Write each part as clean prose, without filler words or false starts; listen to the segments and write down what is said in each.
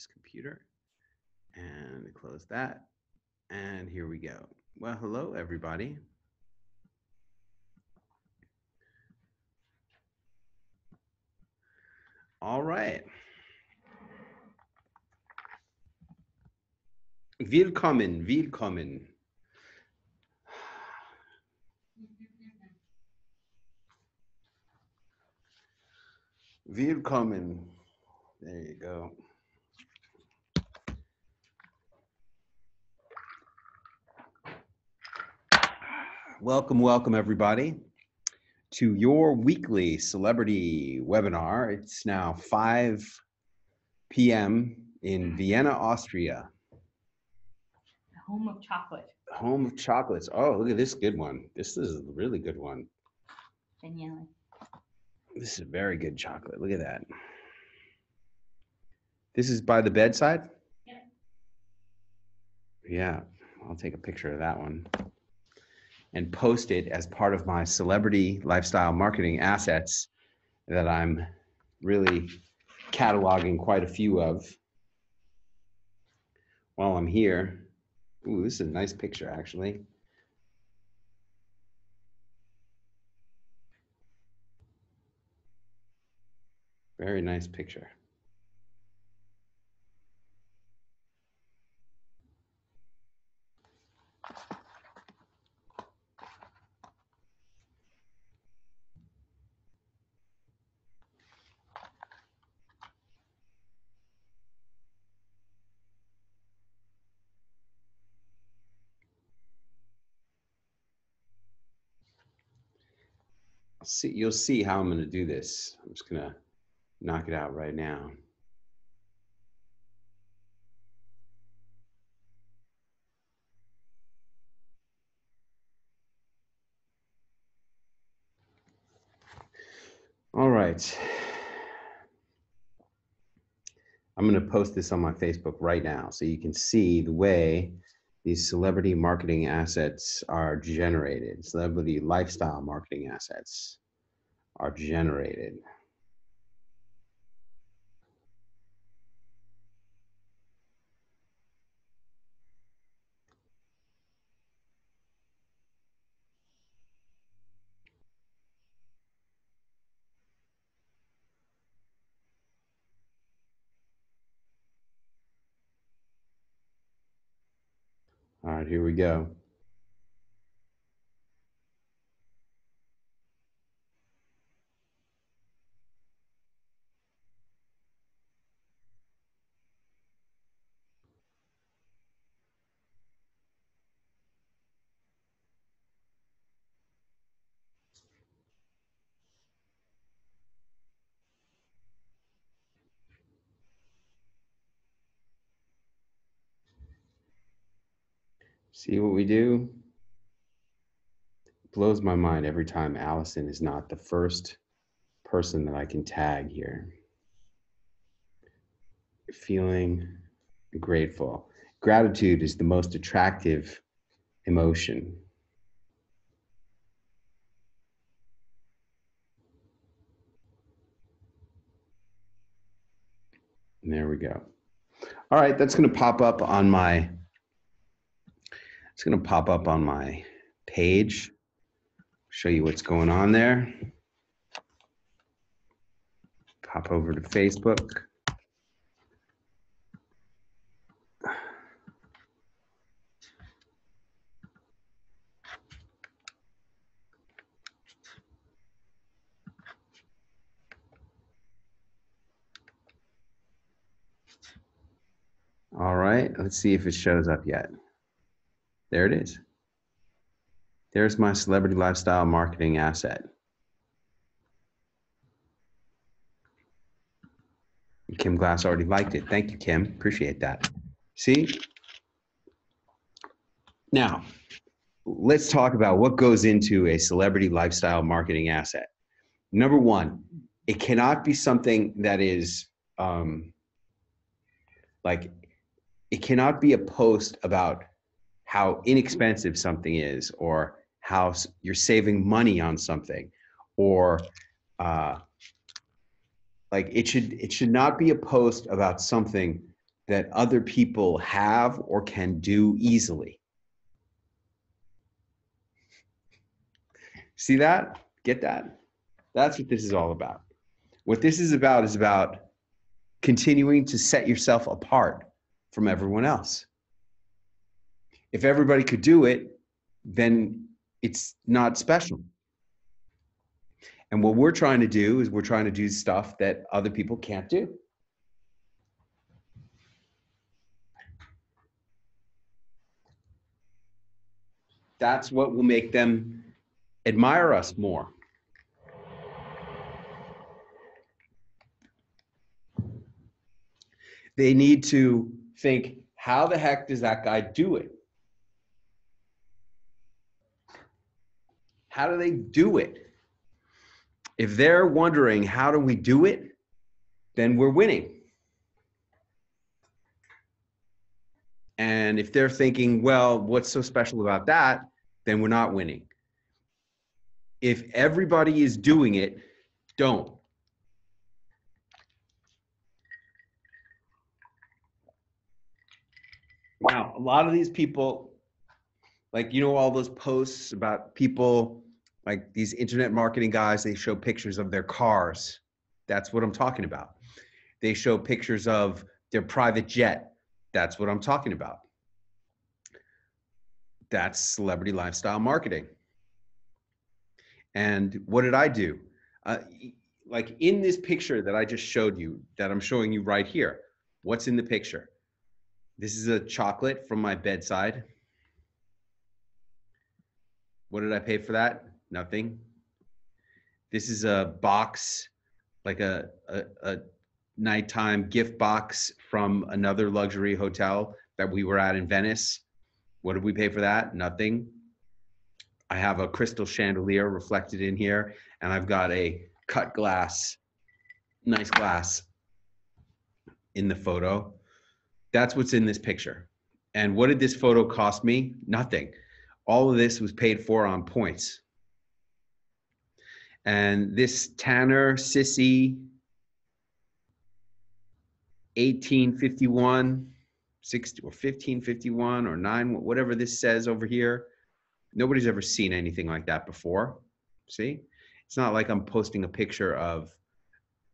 this computer and close that. And here we go. Well, hello, everybody. All right. Willkommen, willkommen. Willkommen. There you go. Welcome, welcome, everybody, to your weekly celebrity webinar. It's now 5 p.m. in Vienna, Austria. Home of chocolate. Home of chocolates. Oh, look at this good one. This is a really good one. Genial. This is a very good chocolate. Look at that. This is by the bedside? Yeah. Yeah, I'll take a picture of that one and post it as part of my celebrity lifestyle marketing assets that I'm really cataloging quite a few of while I'm here. Ooh, this is a nice picture, actually. Very nice picture. You'll see how I'm going to do this. I'm just going to knock it out right now. All right. I'm going to post this on my Facebook right now so you can see the way these celebrity marketing assets are generated. Celebrity lifestyle marketing assets are generated. All right, here we go. See what we do? It blows my mind every time Allison is not the first person that I can tag here. Feeling grateful. Gratitude is the most attractive emotion. And there we go. All right, that's going to pop up on my page. Show you what's going on there. Pop over to Facebook. All right, let's see if it shows up yet. There it is. There's my celebrity lifestyle marketing asset. Kim Glass already liked it. Thank you, Kim. Appreciate that. See? Now, let's talk about what goes into a celebrity lifestyle marketing asset. Number one, it cannot be something that is it cannot be a post about how inexpensive something is, or how you're saving money on something, or it should not be a post about something that other people have or can do easily. See that? Get that? That's what this is all about. What this is about continuing to set yourself apart from everyone else. If everybody could do it, then it's not special. And what we're trying to do is we're trying to do stuff that other people can't do. That's what will make them admire us more. They need to think, how the heck does that guy do it? How do they do it? If they're wondering, how do we do it? Then we're winning. And if they're thinking, well, what's so special about that? Then we're not winning. If everybody is doing it, don't. Now, a lot of these people, like, you know, all those posts about people, like these internet marketing guys, they show pictures of their cars. That's what I'm talking about. They show pictures of their private jet. That's what I'm talking about. That's celebrity lifestyle marketing. And what did I do? Like in this picture that I just showed you, that I'm showing you right here, what's in the picture? This is a chocolate from my bedside. What did I pay for that? Nothing. This is a box, like a nighttime gift box from another luxury hotel that we were at in Venice. What did we pay for that? Nothing. I have a crystal chandelier reflected in here, and I've got a cut glass, nice glass in the photo. That's what's in this picture. And what did this photo cost me? Nothing. All of this was paid for on points. And this Tanner Sissy 1851, 60 or 1551 or 9, whatever this says over here. Nobody's ever seen anything like that before. See? It's not like I'm posting a picture of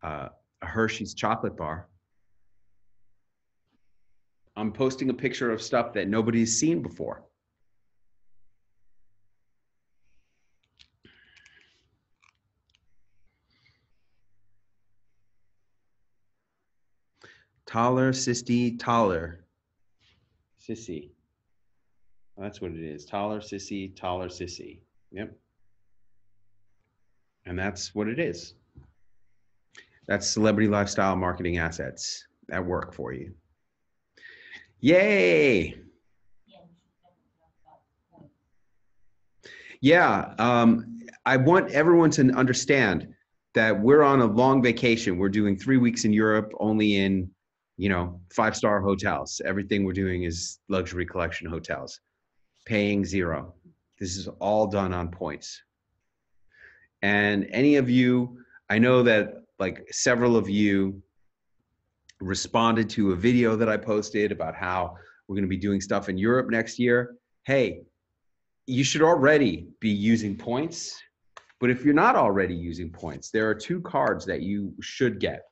a Hershey's chocolate bar. I'm posting a picture of stuff that nobody's seen before. Taller, sissy, taller. Sissy. That's what it is. Taller, sissy, taller, sissy. Yep. And that's what it is. That's celebrity lifestyle marketing assets that work for you. Yay! Yeah, I want everyone to understand that we're on a long vacation. We're doing 3 weeks in Europe, only in, you know, 5-star hotels. Everything we're doing is luxury collection hotels, paying zero. This is all done on points. And any of you, I know that like several of you responded to a video that I posted about how we're going to be doing stuff in Europe next year. Hey, you should already be using points. But if you're not already using points, there are 2 cards that you should get.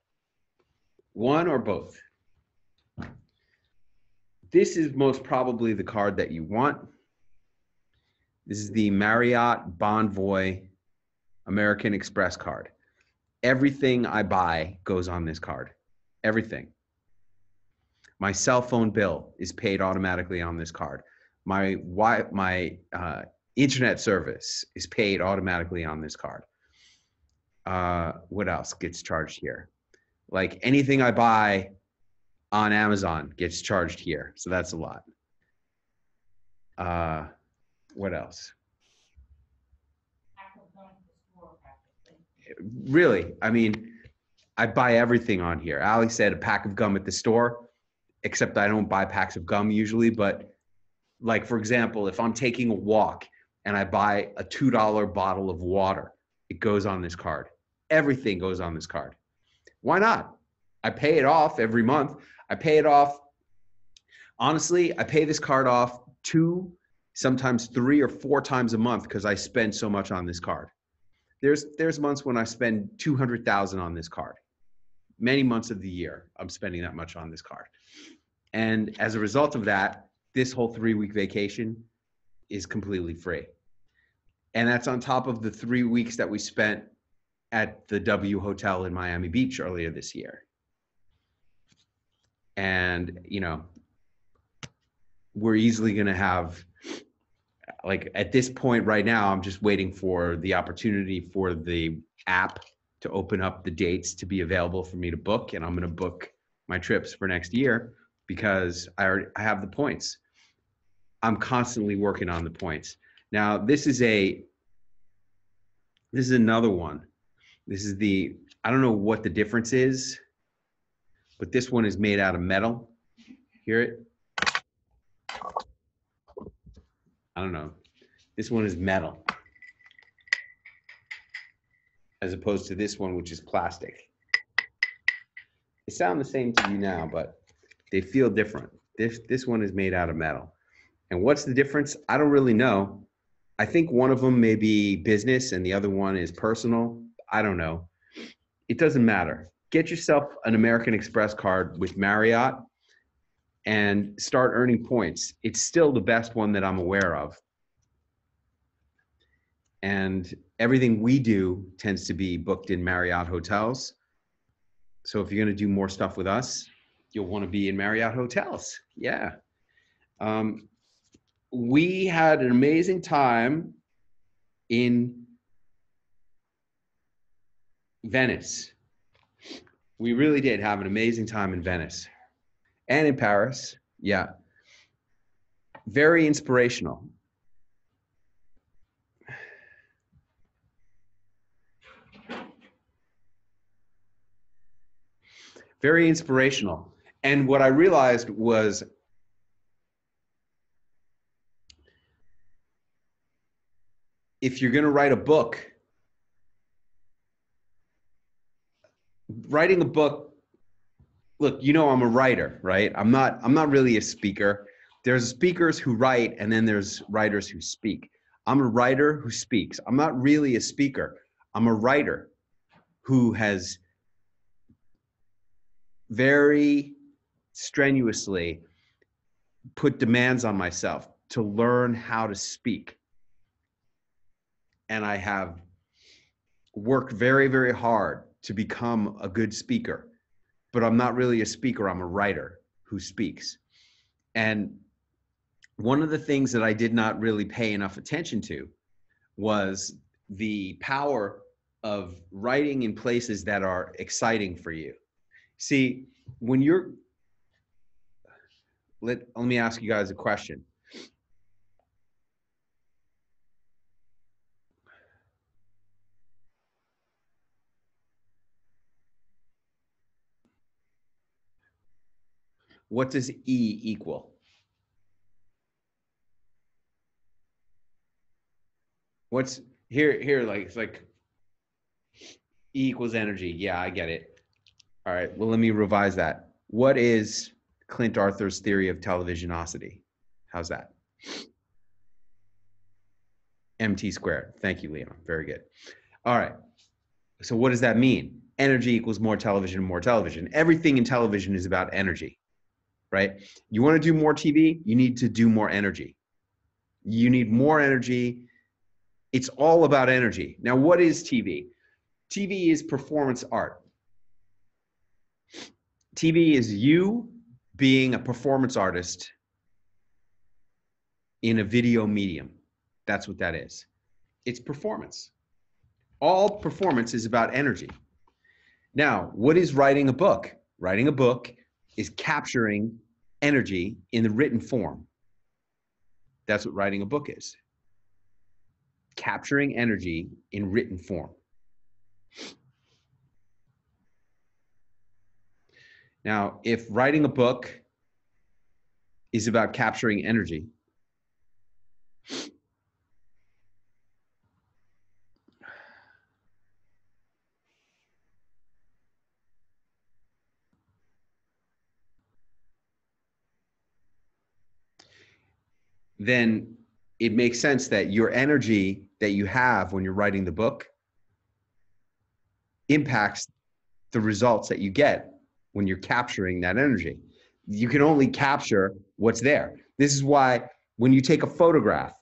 One or both. This is most probably the card that you want. This is the Marriott Bonvoy American Express card. Everything I buy goes on this card. Everything. My cell phone bill is paid automatically on this card. My internet service is paid automatically on this card. What else gets charged here? Like anything I buy on Amazon gets charged here. So that's a lot. What else? Really, I mean, I buy everything on here. Ali said a pack of gum at the store, except I don't buy packs of gum usually. But like, for example, if I'm taking a walk and I buy a $2 bottle of water, it goes on this card. Everything goes on this card. Why not? I pay it off every month. I pay it off Honestly, I pay this card off 2, sometimes 3 or 4 times a month because I spend so much on this card. There's months when I spend 200,000 on this card. Many months of the year, I'm spending that much on this card. And as a result of that, this whole 3-week vacation is completely free. And that's on top of the 3 weeks that we spent at the W Hotel in Miami Beach earlier this year. And, you know, we're easily going to have, like, at this point right now, I'm just waiting for the opportunity for the app to open up the dates to be available for me to book. And I'm going to book my trips for next year because I have the points. I'm constantly working on the points. Now, this is another one. This is I don't know what the difference is, but this one is made out of metal. Hear it? I don't know. This one is metal as opposed to this one, which is plastic. They sound the same to you now, but they feel different. This one is made out of metal. And what's the difference? I don't really know. I think one of them may be business and the other one is personal. I don't know. It doesn't matter. Get yourself an American Express card with Marriott and start earning points. It's still the best one that I'm aware of. And everything we do tends to be booked in Marriott hotels. So if you're going to do more stuff with us, you'll want to be in Marriott hotels. Yeah. We had an amazing time in Venice. We really did have an amazing time in Venice and in Paris. Yeah. Very inspirational. Very inspirational. And what I realized was if you're going to write a book, writing a book, look, you know, I'm a writer, right? I'm not really a speaker. There's speakers who write and then there's writers who speak. I'm a writer who speaks. I'm not really a speaker. I'm a writer who has very strenuously put demands on myself to learn how to speak. And I have worked very, very hard to become a good speaker. But I'm not really a speaker. I'm a writer who speaks. And one of the things that I did not really pay enough attention to was the power of writing in places that are exciting for you. See, when you're, let me ask you guys a question. What does E equal? What's here, like, it's like E equals energy. Yeah, I get it. All right, well, let me revise that. What is Clint Arthur's theory of televisiosity? How's that? MT squared. Thank you, Leon. Very good. All right. So what does that mean? Energy equals more television, more television. Everything in television is about energy, right? You want to do more TV, you need to do more energy. You need more energy. It's all about energy. Now, what is TV? TV is performance art. TV is you being a performance artist in a video medium. That's what that is. It's performance. All performance is about energy. Now, what is writing a book? Writing a book is capturing energy in the written form. That's what writing a book is. Capturing energy in written form. Now, if writing a book is about capturing energy, then it makes sense that your energy that you have when you're writing the book impacts the results that you get when you're capturing that energy. You can only capture what's there. This is why when you take a photograph,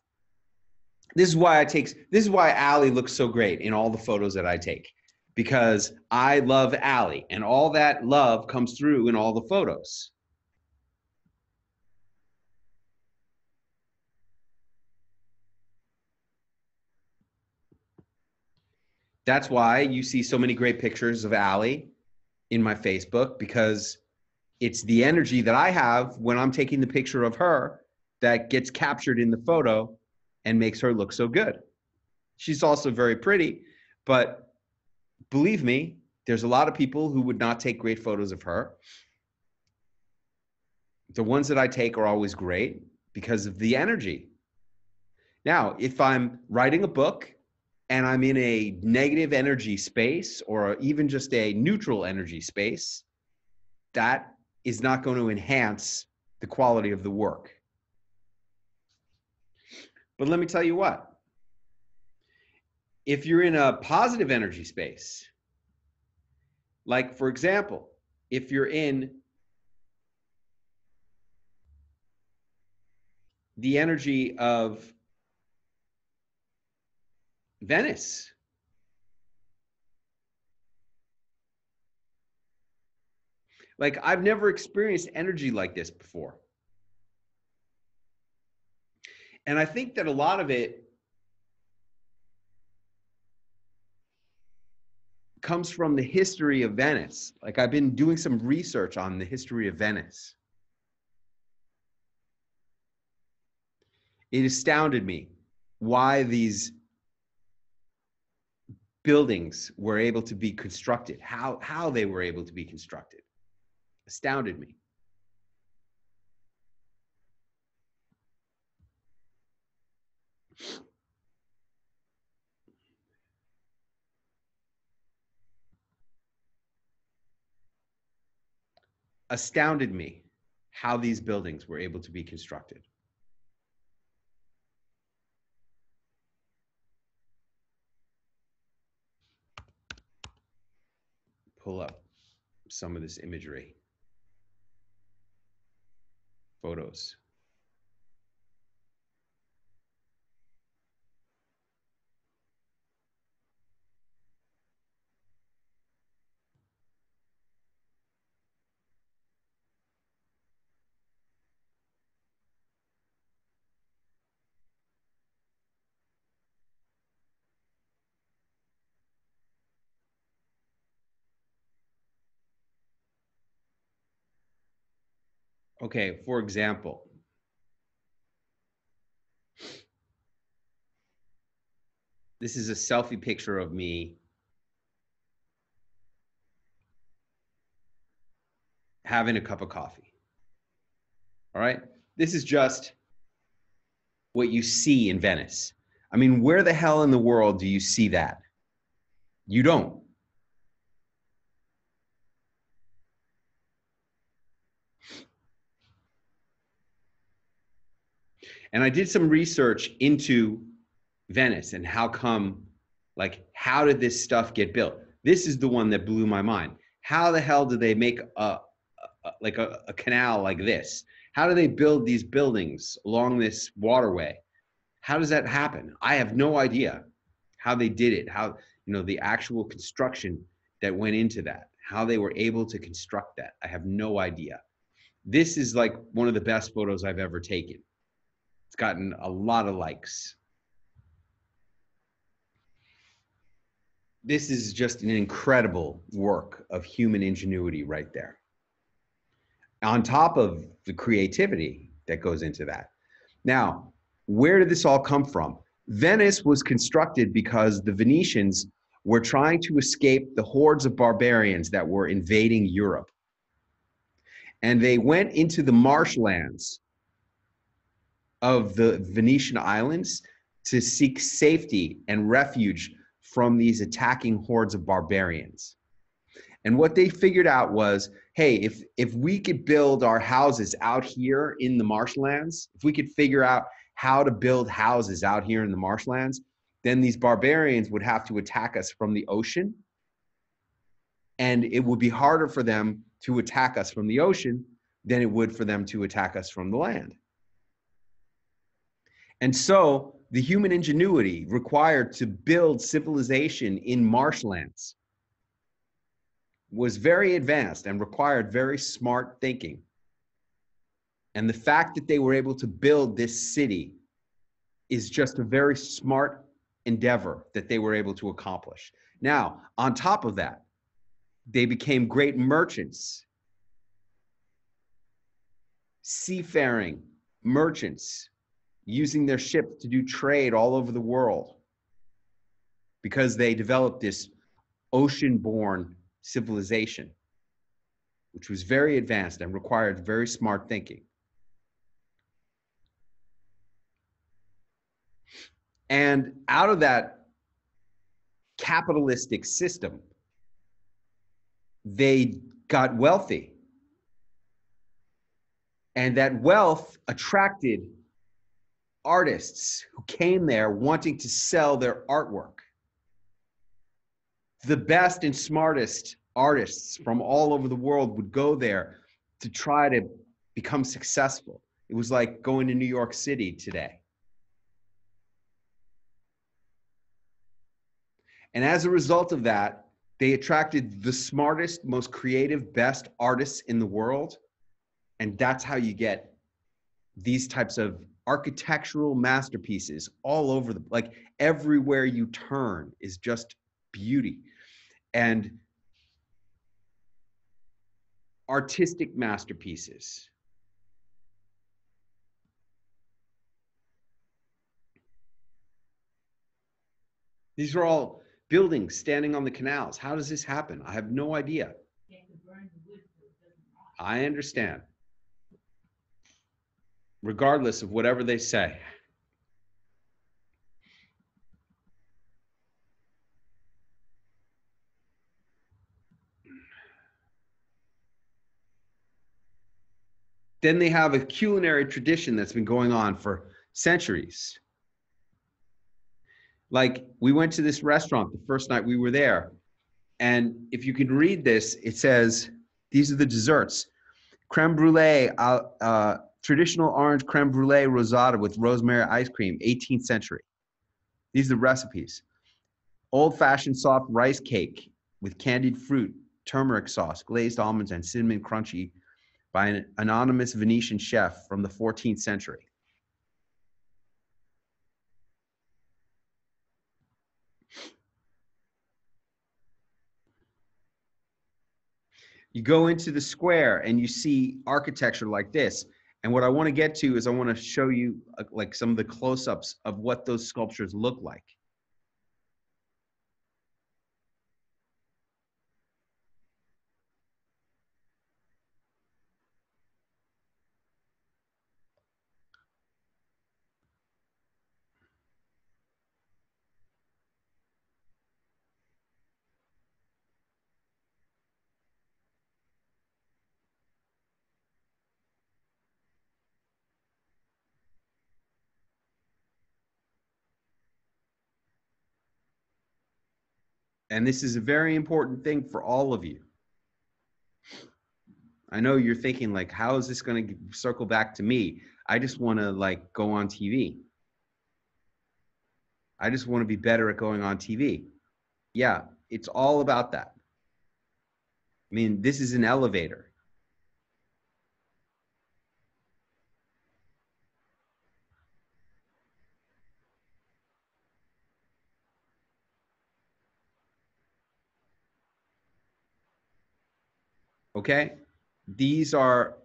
this is why Allie looks so great in all the photos that I take, because I love Allie and all that love comes through in all the photos. That's why you see so many great pictures of Allie in my Facebook, because it's the energy that I have when I'm taking the picture of her that gets captured in the photo and makes her look so good. She's also very pretty, but believe me, there's a lot of people who would not take great photos of her. The ones that I take are always great because of the energy. Now, if I'm writing a book and I'm in a negative energy space or even just a neutral energy space, that is not going to enhance the quality of the work. But let me tell you what, if you're in a positive energy space, like for example, if you're in the energy of Venice, like I've never experienced energy like this before. And I think that a lot of it comes from the history of Venice. Like I've been doing some research on the history of Venice. It astounded me why these buildings were able to be constructed, how they were able to be constructed. Astounded me. Astounded me how these buildings were able to be constructed. Pull up some of this imagery, photos. Okay, for example, this is a selfie picture of me having a cup of coffee. All right, this is just what you see in Venice. I mean, where the hell in the world do you see that? You don't. And I did some research into Venice and how come, like, how did this stuff get built? This is the one that blew my mind. How the hell did they make a canal like this? How do they build these buildings along this waterway? How does that happen? I have no idea how they did it, how, the actual construction that went into that, how they were able to construct that. I have no idea. This is like one of the best photos I've ever taken. It's gotten a lot of likes. This is just an incredible work of human ingenuity right there. On top of the creativity that goes into that. Now, where did this all come from? Venice was constructed because the Venetians were trying to escape the hordes of barbarians that were invading Europe. And they went into the marshlands of the Venetian islands to seek safety and refuge from these attacking hordes of barbarians. And what they figured out was, hey, if we could build our houses out here in the marshlands, if we could figure out how to build houses out here in the marshlands, then these barbarians would have to attack us from the ocean. And it would be harder for them to attack us from the ocean than it would for them to attack us from the land. And so the human ingenuity required to build civilization in marshlands was very advanced and required very smart thinking. And the fact that they were able to build this city is just a very smart endeavor that they were able to accomplish. Now, on top of that, they became great merchants, seafaring merchants, using their ships to do trade all over the world because they developed this ocean-borne civilization, which was very advanced and required very smart thinking. And out of that capitalistic system, they got wealthy. And that wealth attracted artists who came there wanting to sell their artwork. The best and smartest artists from all over the world would go there to try to become successful. It was like going to New York City today. And as a result of that, they attracted the smartest, most creative, best artists in the world. And that's how you get these types of architectural masterpieces all over the, like everywhere you turn is just beauty. And artistic masterpieces. These are all buildings standing on the canals. How does this happen? I have no idea. I understand. Regardless of whatever they say. Then they have a culinary tradition that's been going on for centuries. Like we went to this restaurant the first night we were there. And if you can read this, it says, these are the desserts. Creme brulee, traditional orange creme brulee rosada with rosemary ice cream, 18th century. These are the recipes. Old-fashioned soft rice cake with candied fruit, turmeric sauce, glazed almonds, and cinnamon crunchy by an anonymous Venetian chef from the 14th century. You go into the square and you see architecture like this. And what I want to get to is I want to show you like some of the close-ups of what those sculptures look like. And this is a very important thing for all of you. I know you're thinking like, how is this going to circle back to me? I just want to like go on TV. I just want to be better at going on TV. Yeah, it's all about that. I mean, this is an elevator. Okay? These are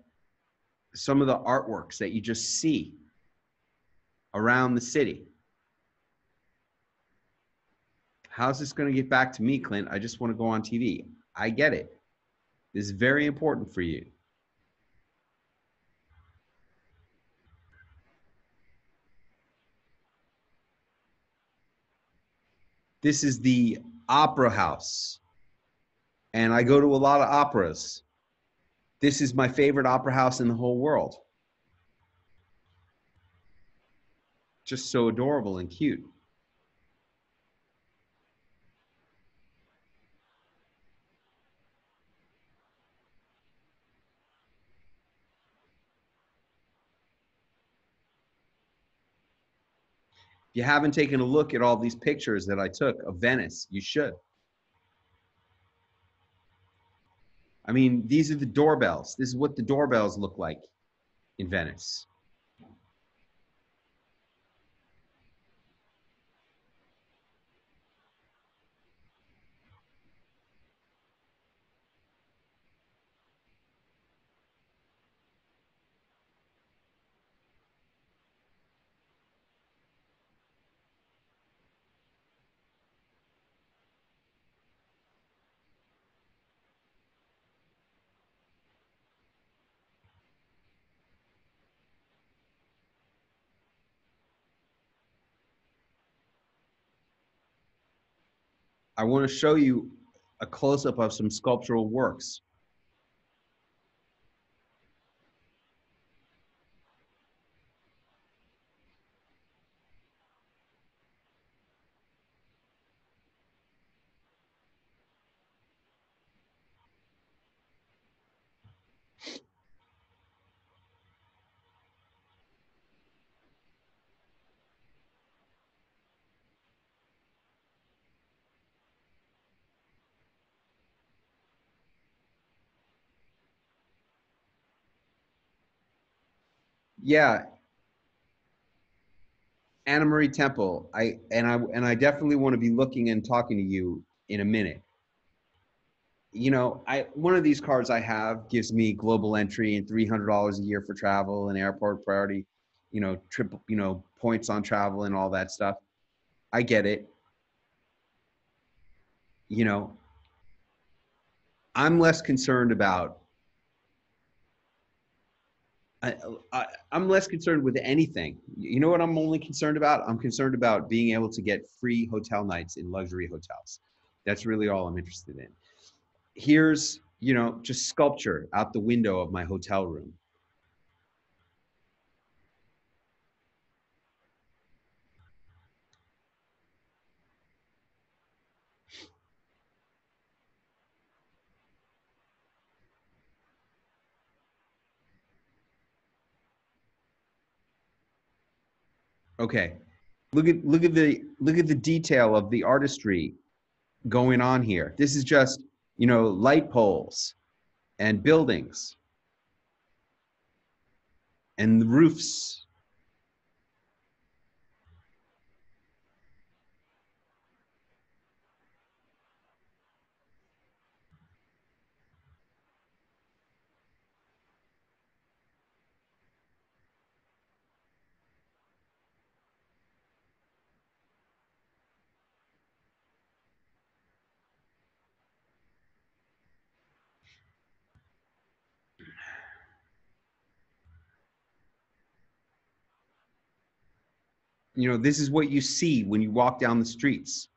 some of the artworks that you just see around the city. How's this going to get back to me, Clint? I just want to go on TV. I get it. This is very important for you. This is the opera house. And I go to a lot of operas. This is my favorite opera house in the whole world. just so adorable and cute. If you haven't taken a look at all these pictures that I took of Venice, you should. I mean, these are the doorbells. This is what the doorbells look like in Venice. I want to show you a close-up of some sculptural works. Yeah, Anna Marie Temple. I definitely want to be looking and talking to you in a minute. You know, I one of these cards I have gives me global entry and $300 a year for travel and airport priority, you know, triple, you know, points on travel and all that stuff. I get it. You know, I'm less concerned about I, I'm less concerned with anything. You know what I'm only concerned about? I'm concerned about being able to get free hotel nights in luxury hotels. That's really all I'm interested in. Here's, you know, just sculpture out the window of my hotel room. Okay. Look at the detail of the artistry going on here. This is just, you know, light poles and buildings and the roofs. You know, this is what you see when you walk down the streets.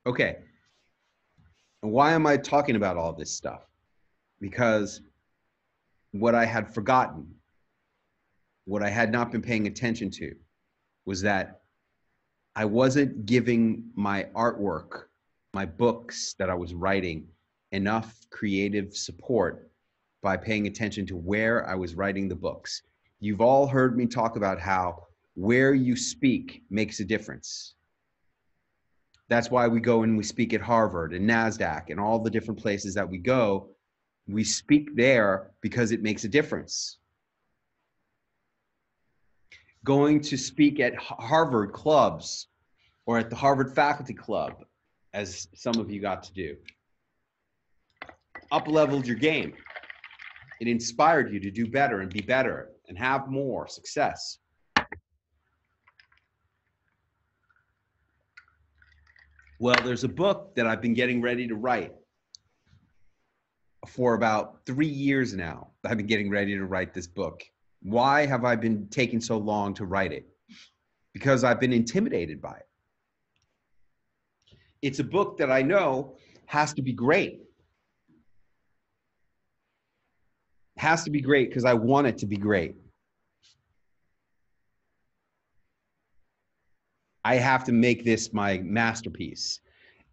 Okay. And why am I talking about all this stuff? Because what I had forgotten, what I had not been paying attention to, was that I wasn't giving my artwork, my books that I was writing, enough creative support by paying attention to where I was writing the books. You've all heard me talk about how where you speak makes a difference. That's why we go and we speak at Harvard and NASDAQ and all the different places that we go. We speak there because it makes a difference. Going to speak at Harvard clubs or at the Harvard Faculty Club, as some of you got to do, up-leveled your game. It inspired you to do better and be better and have more success. Well, there's a book that I've been getting ready to write for about 3 years now. I've been getting ready to write this book. Why have I been taking so long to write it? Because I've been intimidated by it. It's a book that I know has to be great. It has to be great because I want it to be great. I have to make this my masterpiece.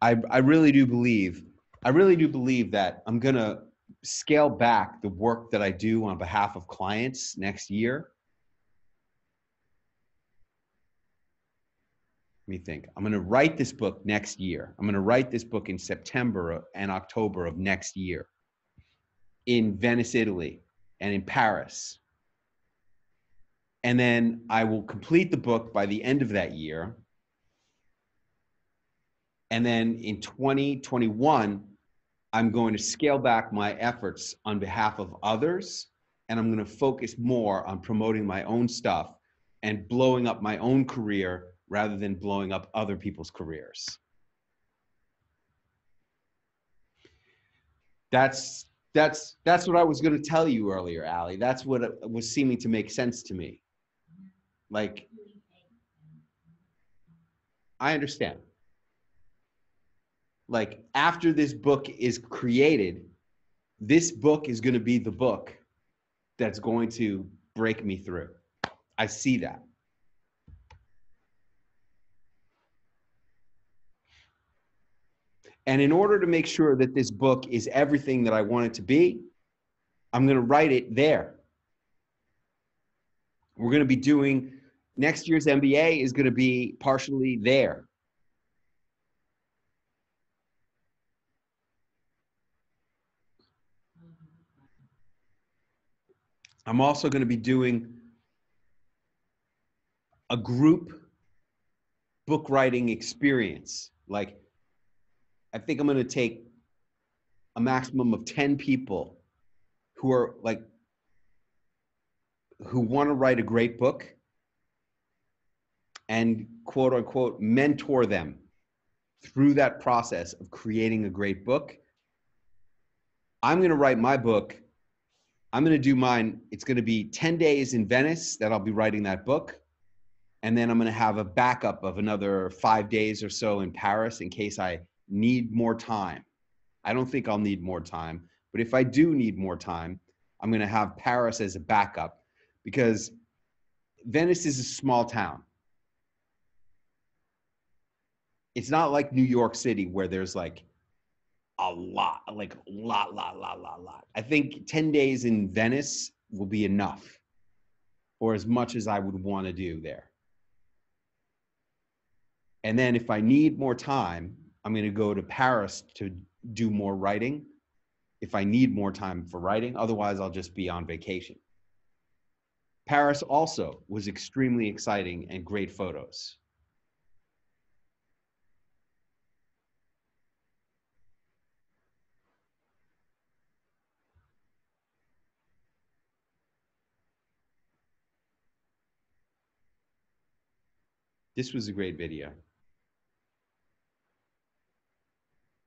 I really do believe that I'm gonna scale back the work that I do on behalf of clients next year. Let me think. I'm gonna write this book next year. I'm gonna write this book in September and October of next year in Venice, Italy, and in Paris. And then I will complete the book by the end of that year. And then in 2021, I'm going to scale back my efforts on behalf of others, and I'm going to focus more on promoting my own stuff and blowing up my own career rather than blowing up other people's careers. That's what I was going to tell you earlier, Allie. That's what was seeming to make sense to me. Like, I understand. Like, after this book is created, this book is going to be the book that's going to break me through. I see that. And in order to make sure that this book is everything that I want it to be, I'm going to write it there. We're going to be doing next year's MBA is going to be partially there. I'm also going to be doing a group book writing experience. Like, I think I'm going to take a maximum of 10 people who are like, who want to write a great book and quote unquote mentor them through that process of creating a great book. I'm going to write my book. I'm going to do mine. It's going to be 10 days in Venice that I'll be writing that book. And then I'm going to have a backup of another 5 days or so in Paris in case I need more time. I don't think I'll need more time, but if I do need more time, I'm going to have Paris as a backup because Venice is a small town. It's not like New York City where there's like a lot, like lot. I think 10 days in Venice will be enough, or as much as I would want to do there. And then if I need more time, I'm going to go to Paris to do more writing. If I need more time for writing, otherwise I'll just be on vacation. Paris also was extremely exciting and great photos. This was a great video.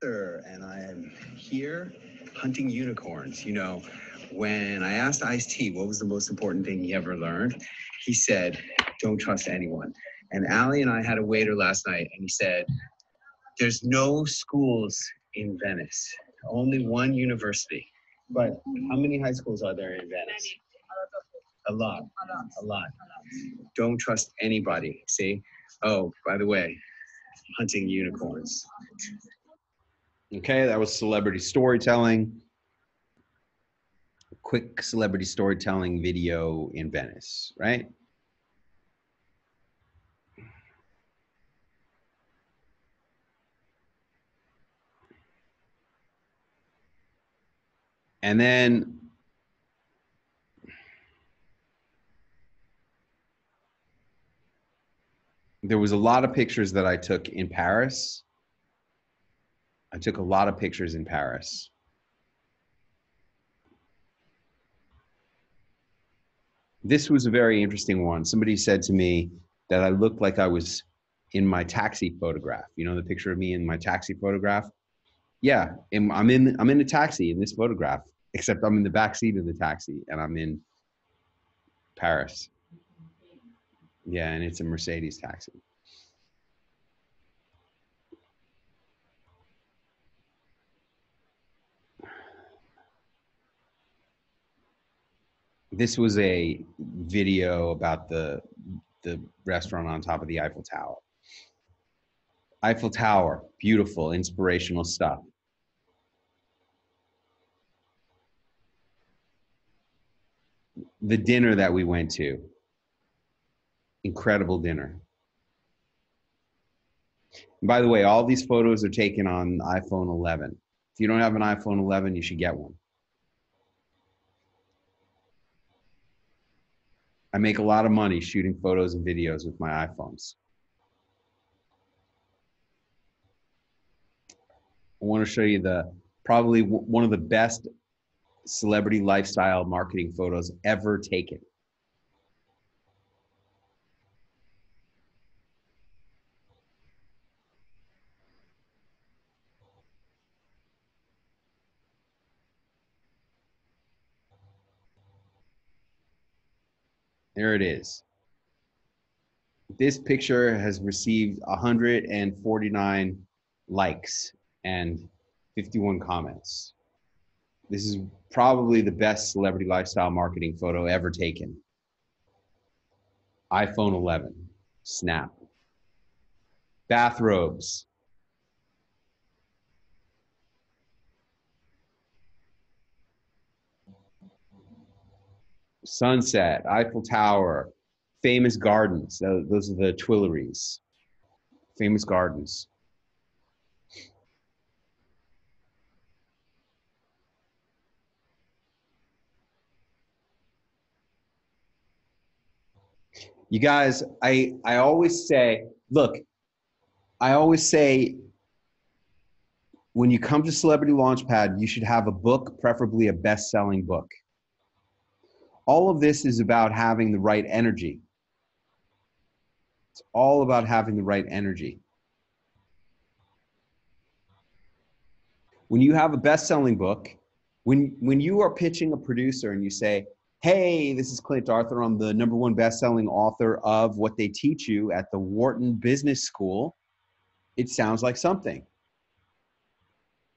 And I am here hunting unicorns. You know, when I asked Ice-T what was the most important thing he ever learned, he said, don't trust anyone. And Allie and I had a waiter last night, and he said, there's no schools in Venice, only one university. But how many high schools are there in Venice? A lot. A lot. Don't trust anybody. See? Oh, by the way, hunting unicorns. Okay, that was celebrity storytelling. Quick celebrity storytelling video in Venice, right? And then there was a lot of pictures that I took in Paris. I took a lot of pictures in Paris. This was a very interesting one. Somebody said to me that I looked like I was in my taxi photograph. You know, the picture of me in my taxi photograph? Yeah, I'm in a taxi in this photograph, except I'm in the back seat of the taxi and I'm in Paris. Yeah, and it's a Mercedes taxi. This was a video about the restaurant on top of the Eiffel Tower. Eiffel Tower, beautiful, inspirational stuff. The dinner that we went to, incredible dinner. And by the way, all these photos are taken on iPhone 11. If you don't have an iPhone 11, you should get one. I make a lot of money shooting photos and videos with my iPhones. I want to show you probably one of the best celebrity lifestyle marketing photos ever taken. There it is. This picture has received 149 likes and 51 comments. This is probably the best celebrity lifestyle marketing photo ever taken. iPhone 11, snap. Bathrobes. Sunset, Eiffel Tower, famous gardens. Those are the Tuileries. Famous gardens. You guys, I always say, look, I always say when you come to Celebrity Launchpad, you should have a book, preferably a best-selling book. All of this is about having the right energy. It's all about having the right energy. When you have a best-selling book, when you are pitching a producer and you say, hey, this is Clint Arthur, I'm the #1 best-selling author of what they teach you at the Wharton Business School, it sounds like something.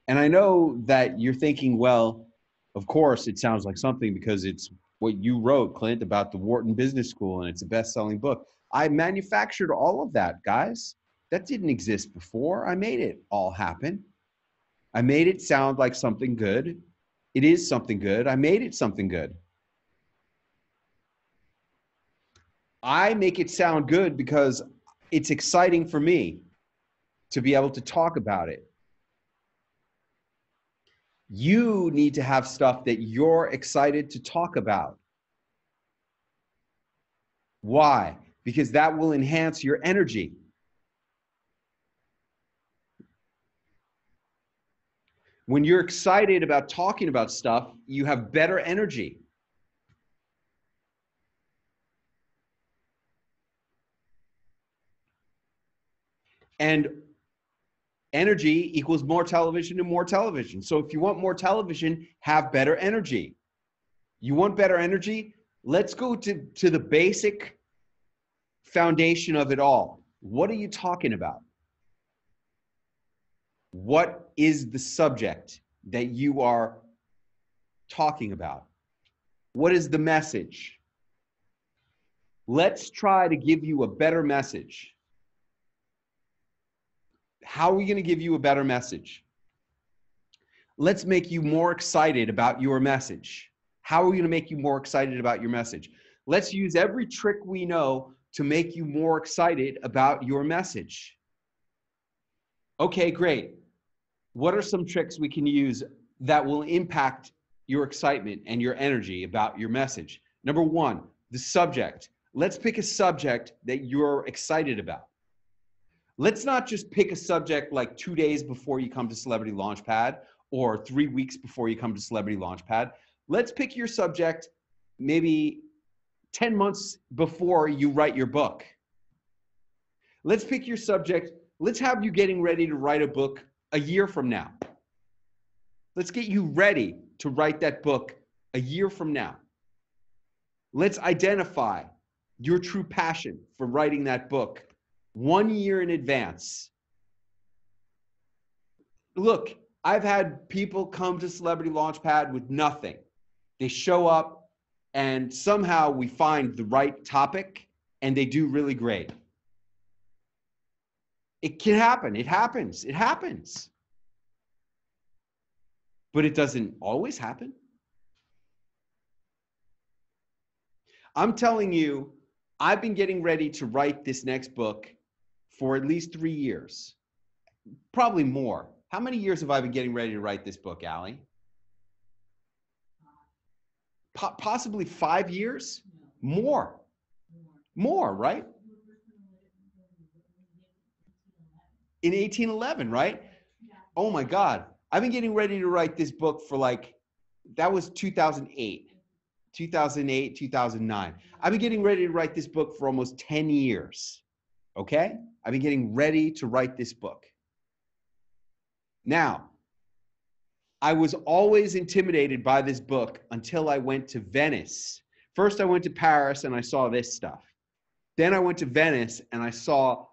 And I know that you're thinking, well, of course it sounds like something because it's what you wrote, Clint, about the Wharton Business School, and it's a best-selling book. I manufactured all of that, guys. That didn't exist before. I made it all happen. I made it sound like something good. It is something good. I made it something good. I make it sound good because it's exciting for me to be able to talk about it. You need to have stuff that you're excited to talk about. Why? Because that will enhance your energy. When you're excited about talking about stuff, you have better energy. And energy equals more television and more television. So if you want more television, have better energy. You want better energy? Let's go to the basic foundation of it all. What are you talking about? What is the subject that you are talking about? What is the message? Let's try to give you a better message. How are we going to give you a better message? Let's make you more excited about your message. How are we going to make you more excited about your message? Let's use every trick we know to make you more excited about your message. Okay, great. What are some tricks we can use that will impact your excitement and your energy about your message? Number one, the subject. Let's pick a subject that you're excited about. Let's not just pick a subject like 2 days before you come to Celebrity Launchpad or 3 weeks before you come to Celebrity Launchpad. Let's pick your subject maybe 10 months before you write your book. Let's pick your subject. Let's have you getting ready to write a book a year from now. Let's get you ready to write that book a year from now. Let's identify your true passion for writing that book 1 year in advance. Look, I've had people come to Celebrity Launchpad with nothing. They show up and somehow we find the right topic and they do really great. It can happen. It happens. It happens. But it doesn't always happen. I'm telling you, I've been getting ready to write this next book for at least 3 years, probably more. How many years have I been getting ready to write this book, Allie? Possibly 5 years? More. More, right? In 1811, right? Oh my God. I've been getting ready to write this book for that was 2008, 2009. I've been getting ready to write this book for almost 10 years. Okay? I've been getting ready to write this book. Now, I was always intimidated by this book until I went to Venice. First, I went to Paris and I saw this stuff. Then I went to Venice and I saw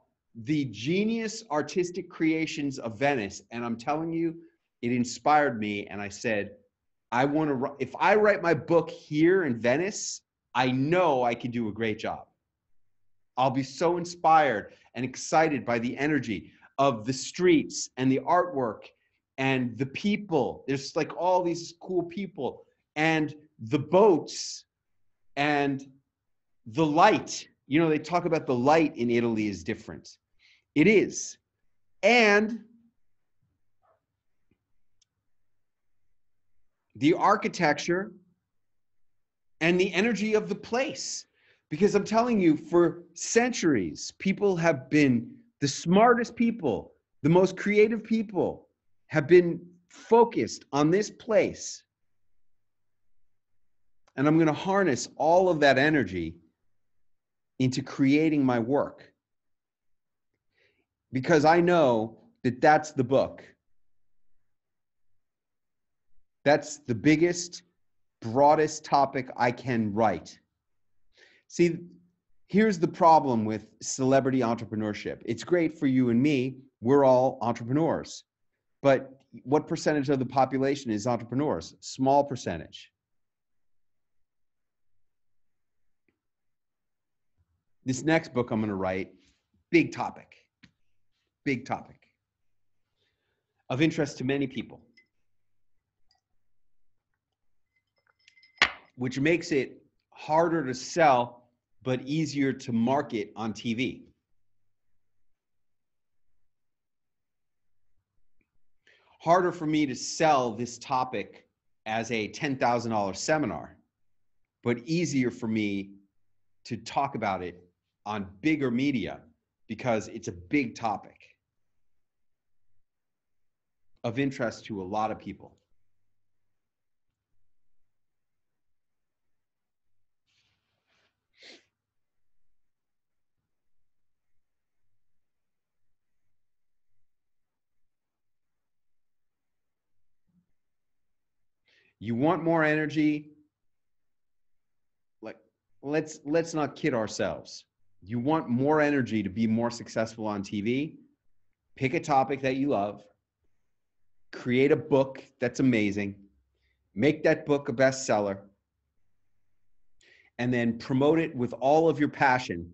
the genius artistic creations of Venice. And I'm telling you, it inspired me. And I said, if I write my book here in Venice, I know I can do a great job. I'll be so inspired and excited by the energy of the streets and the artwork and the people. There's like all these cool people and the boats and the light. You know, they talk about the light in Italy is different. It is. And the architecture and the energy of the place. Because I'm telling you, for centuries, people have been the smartest people, the most creative people have been focused on this place. And I'm going to harness all of that energy into creating my work. Because I know that that's the book. That's the biggest, broadest topic I can write. See, here's the problem with celebrity entrepreneurship. It's great for you and me. We're all entrepreneurs. But what percentage of the population is entrepreneurs? Small percentage. This next book I'm going to write, big topic of interest to many people, which makes it harder to sell, but easier to market on TV. Harder for me to sell this topic as a $10,000 seminar, but easier for me to talk about it on bigger media because it's a big topic of interest to a lot of people. You want more energy? Like, let's not kid ourselves. You want more energy to be more successful on TV? Pick a topic that you love, create a book that's amazing, make that book a bestseller, and then promote it with all of your passion,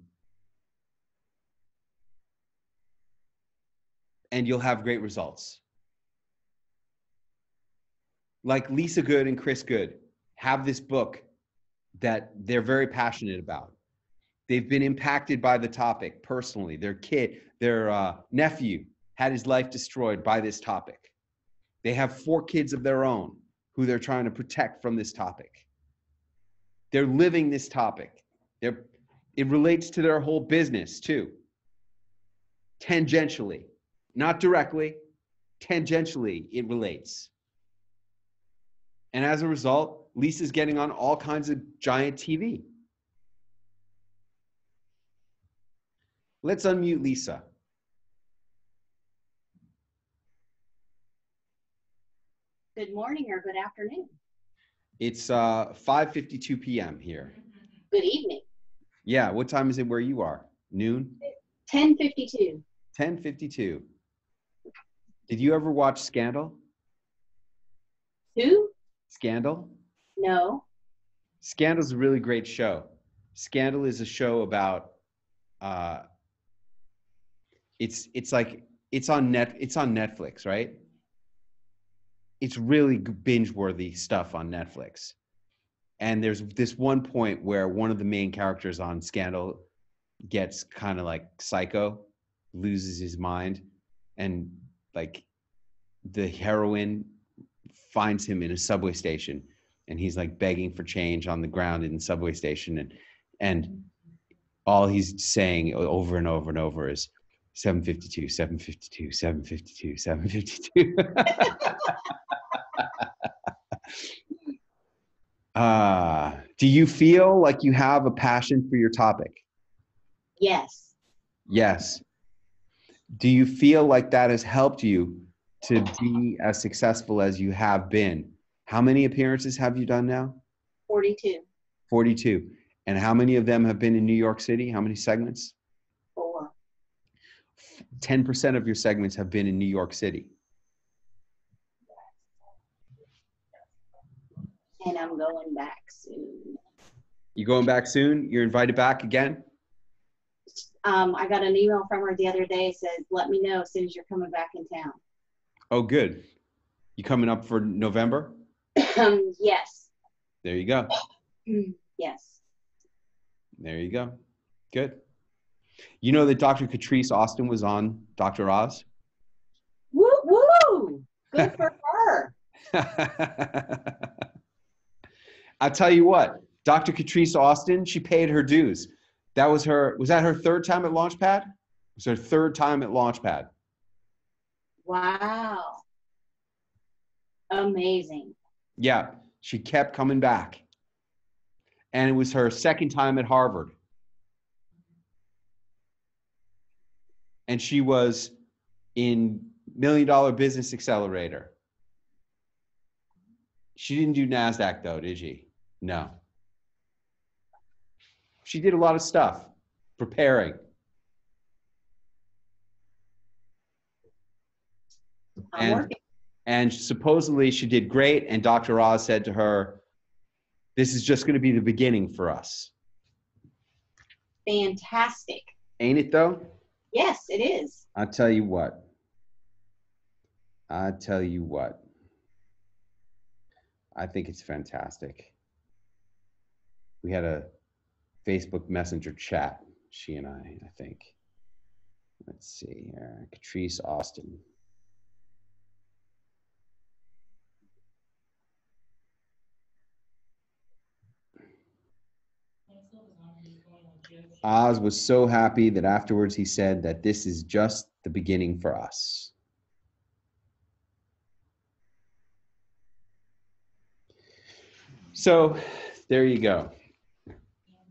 and you'll have great results. Like Lisa Good and Chris Good have this book that they're very passionate about. They've been impacted by the topic personally. Their nephew had his life destroyed by this topic. They have 4 kids of their own who they're trying to protect from this topic. They're living this topic. It relates to their whole business too. Tangentially, not directly, tangentially it relates. And as a result, Lisa's getting on all kinds of giant TV. Let's unmute Lisa. Good morning or good afternoon. It's 5:52 p.m. here. Good evening. Yeah, what time is it where you are? Noon? 10:52. 10:52. Did you ever watch Scandal? Who? Scandal? No. Scandal's a really great show. Scandal is a show about uh it's like it's on Netflix, right? It's really binge worthy stuff on Netflix. And there's this one point where one of the main characters on Scandal gets kind of like psycho, loses his mind, and like the heroine finds him in a subway station, and he's like begging for change on the ground in the subway station, and all he's saying over and over and over is 752, 752, 752, 752. Do you feel like you have a passion for your topic? Yes. Yes. Do you feel like that has helped you to be as successful as you have been? How many appearances have you done now? 42. 42. And how many of them have been in New York City? How many segments? 4. 10% of your segments have been in New York City. And I'm going back soon. You going back soon? You're invited back again? I got an email from her the other day. It says, let me know as soon as you're coming back in town. Oh, good. You coming up for November? Yes. There you go. Yes. There you go. Good. You know that Dr. Catrice Austin was on Dr. Oz? Woo woo! Good for her. I'll tell you what, Dr. Catrice Austin, she paid her dues. Was that her third time at Launchpad? It was her third time at Launchpad. Wow. Amazing. Yeah, she kept coming back. And it was her second time at Harvard. And she was in $1 Million Business Accelerator. She didn't do NASDAQ though, did she? No. She did a lot of stuff, preparing. I'm working. And supposedly she did great. And Dr. Oz said to her, this is just going to be the beginning for us. Fantastic. Ain't it though? Yes, it is. I'll tell you what. I tell you what. I think it's fantastic. We had a Facebook Messenger chat, she and I think. Let's see here. Catrice Austin. Oz was so happy that afterwards he said that this is just the beginning for us. So there you go.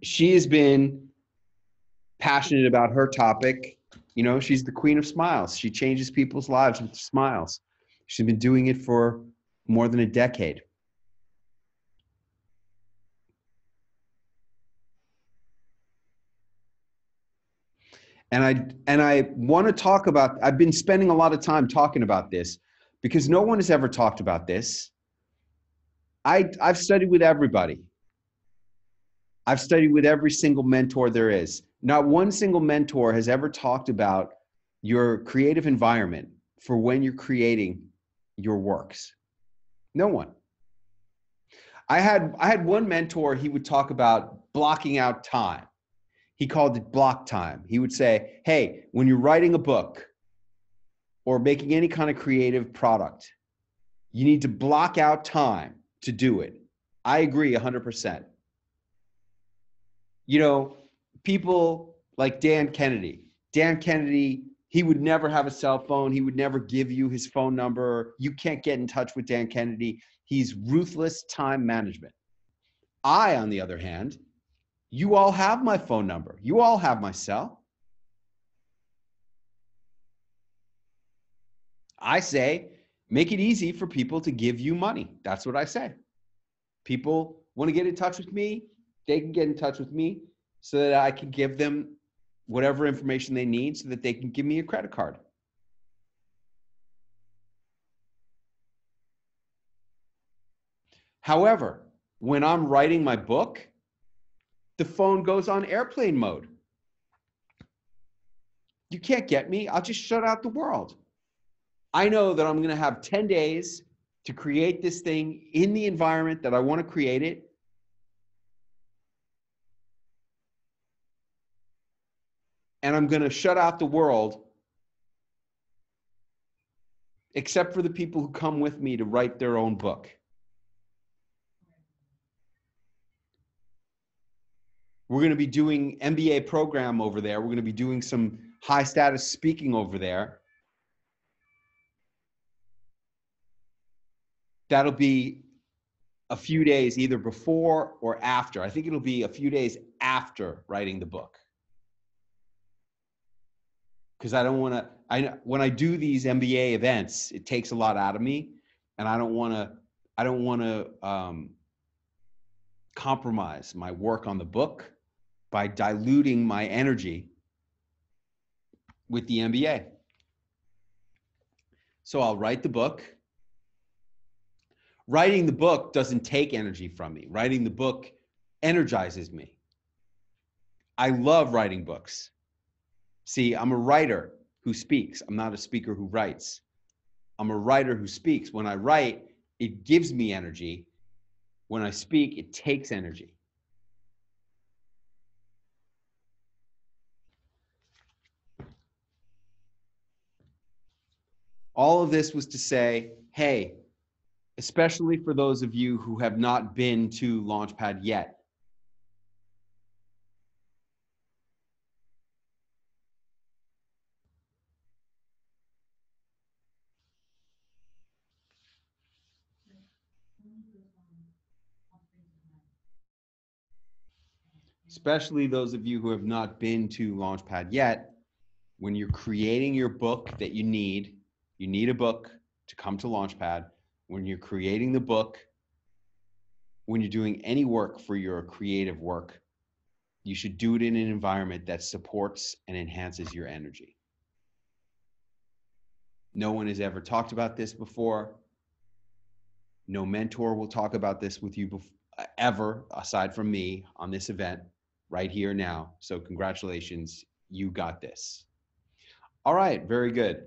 She has been passionate about her topic. You know, she's the queen of smiles. She changes people's lives with smiles. She's been doing it for more than a decade. And I want to talk about, I've been spending a lot of time talking about this because no one has ever talked about this. I've studied with everybody. I've studied with every single mentor there is. Not one single mentor has ever talked about your creative environment for when you're creating your works. No one. I had one mentor, he would talk about blocking out time. He called it block time. He would say, hey, when you're writing a book or making any kind of creative product, you need to block out time to do it. I agree 100%. You know, people like Dan Kennedy, he would never have a cell phone. He would never give you his phone number. You can't get in touch with Dan Kennedy. He's ruthless time management. I, on the other hand, you all have my phone number. You all have my cell. I say, make it easy for people to give you money. That's what I say. People want to get in touch with me. they can get in touch with me so that I can give them whatever information they need so that they can give me a credit card. However, when I'm writing my book, the phone goes on airplane mode. You can't get me. I'll just shut out the world. I know that I'm going to have 10 days to create this thing in the environment that I want to create it. And I'm going to shut out the world, except for the people who come with me to write their own book. We're going to be doing MBA program over there. We're going to be doing some high status speaking over there. That'll be a few days either before or after. I think it'll be a few days after writing the book. Because I don't want to, when I do these MBA events, it takes a lot out of me, and I don't want to compromise my work on the book by diluting my energy with the MBA. So I'll write the book. Writing the book doesn't take energy from me. Writing the book energizes me. I love writing books. See, I'm a writer who speaks. I'm not a speaker who writes. I'm a writer who speaks. When I write, it gives me energy. When I speak, it takes energy. All of this was to say, hey, especially for those of you who have not been to Launchpad yet, when you're creating your book that you need a book to come to Launchpad. When you're creating the book, when you're doing any work for your creative work, you should do it in an environment that supports and enhances your energy. No one has ever talked about this before. No mentor will talk about this with you ever, aside from me, on this event right here now. So congratulations, you got this. All right, very good.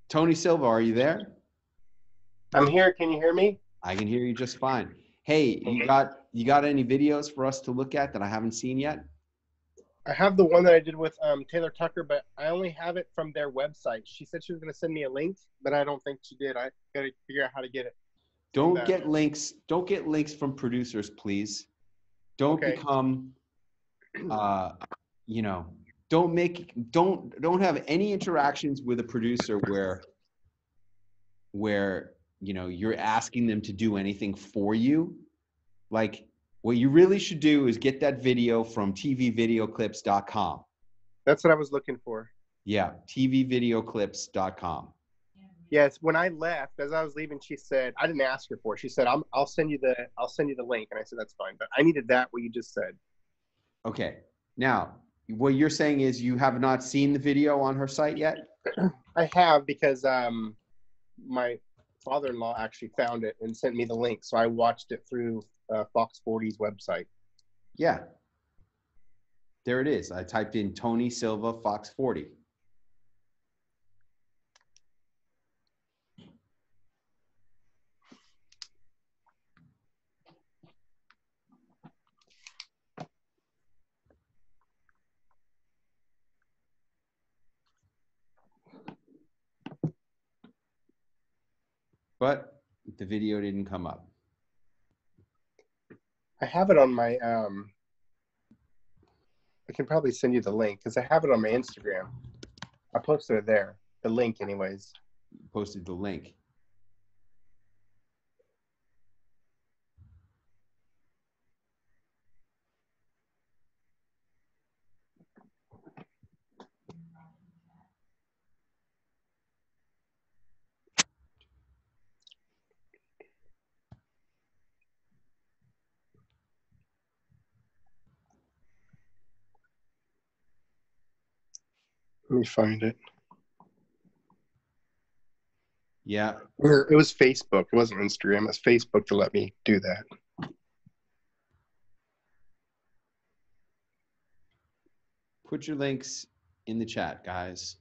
Tony Silva, are you there? I'm here. Can you hear me? I can hear you just fine. Hey, you got any videos for us to look at that I haven't seen yet? I have the one that I did with Taylor Tucker, but I only have it from their website. She said she was going to send me a link, but I don't think she did. I got to figure out how to get it. Don't get links from producers, please. Don't become don't have any interactions with a producer where you're asking them to do anything for you. Like, what you really should do is get that video from tvvideoclips.com. That's what I was looking for. Yeah, tvvideoclips.com. Yes, when I left, as I was leaving, she said, I didn't ask her for it. She said, I'll send you the link. And I said, that's fine. But I needed that, what you just said. Okay. Now, what you're saying is you have not seen the video on her site yet? I have, because my father-in-law actually found it and sent me the link. So I watched it through Fox 40's website. Yeah. There it is. I typed in Tony Silva Fox 40. But the video didn't come up. I have it on my I can probably send you the link because I have it on my Instagram. I posted it there. The link anyways. Posted the link. Let me find it. Yeah. It was Facebook. It wasn't Instagram. It was Facebook to let me do that. Put your links in the chat, guys.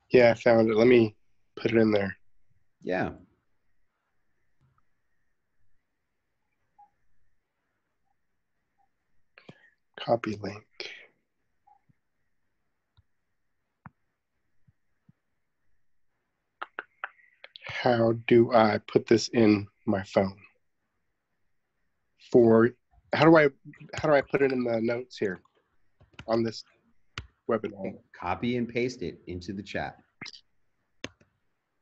Yeah, I found it. Let me put it in there. Yeah. Copy link. How do I put this in my phone? How do I put it in the notes here on this webinar Copy and paste it into the chat.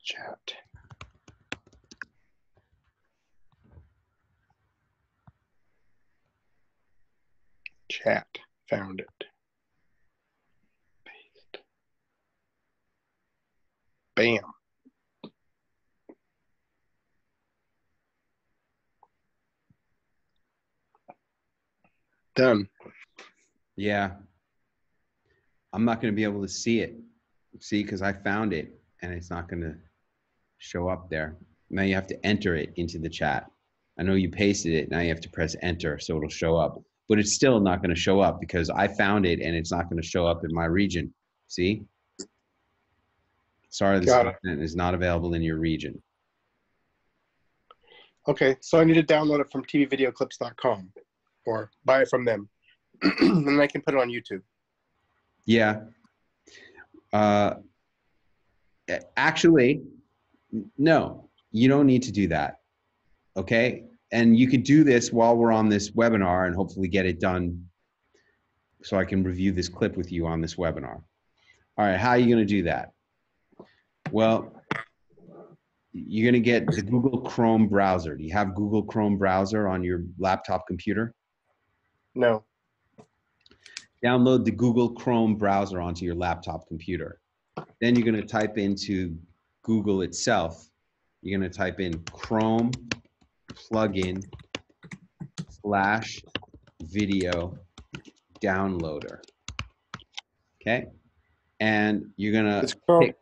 chat? Chat. Found it. Paste. Bam. Done. Yeah. I'm not going to be able to see it. See, because I found it and it's not going to show up there. Now you have to enter it into the chat. I know you pasted it. Now you have to press enter so it'll show up. But it's still not going to show up because I found it and it's not going to show up in my region. See? Sorry, this Got it. content is not available in your region. Okay, so I need to download it from tvvideoclips.com or buy it from them. And then I can put it on YouTube. Yeah. Actually, no, you don't need to do that. Okay. And you could do this while we're on this webinar and hopefully get it done so I can review this clip with you on this webinar. All right. How are you going to do that? Well, you're going to get the Google Chrome browser. Do you have Google Chrome browser on your laptop computer? No. Download the Google Chrome browser onto your laptop computer. Then you're going to type into Google itself. You're going to type in Chrome plugin / video downloader. Okay. And you're going to It's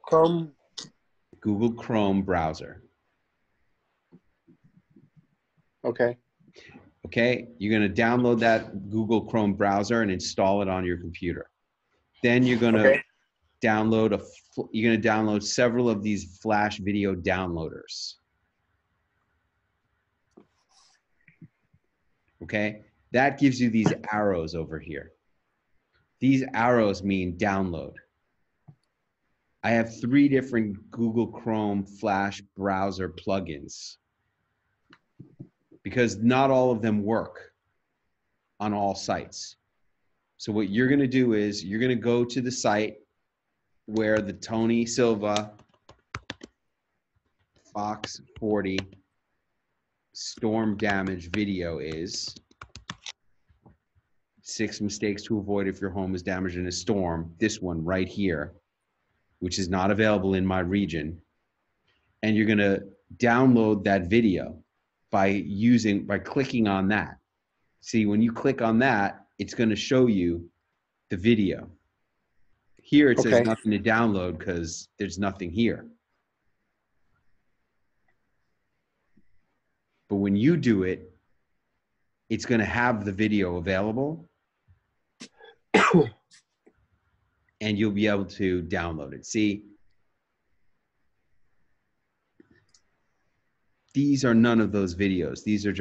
Chrome. Google Chrome browser. Okay. Okay. You're going to download that Google Chrome browser and install it on your computer. Then you're going to download several of these Flash video downloaders. Okay, that gives you these arrows over here. These arrows mean download. I have 3 different Google Chrome Flash browser plugins because not all of them work on all sites. So what you're going to do is you're going to go to the site where the Tony Silva Fox 40 storm damage video is. 6 mistakes to avoid if your home is damaged in a storm. This one right here, which is not available in my region. And you're going to download that video by clicking on that. See, when you click on that, it's going to show you the video. Here it says nothing to download because there's nothing here. But when you do it, it's going to have the video available and you'll be able to download it. See, these are none of those videos. These are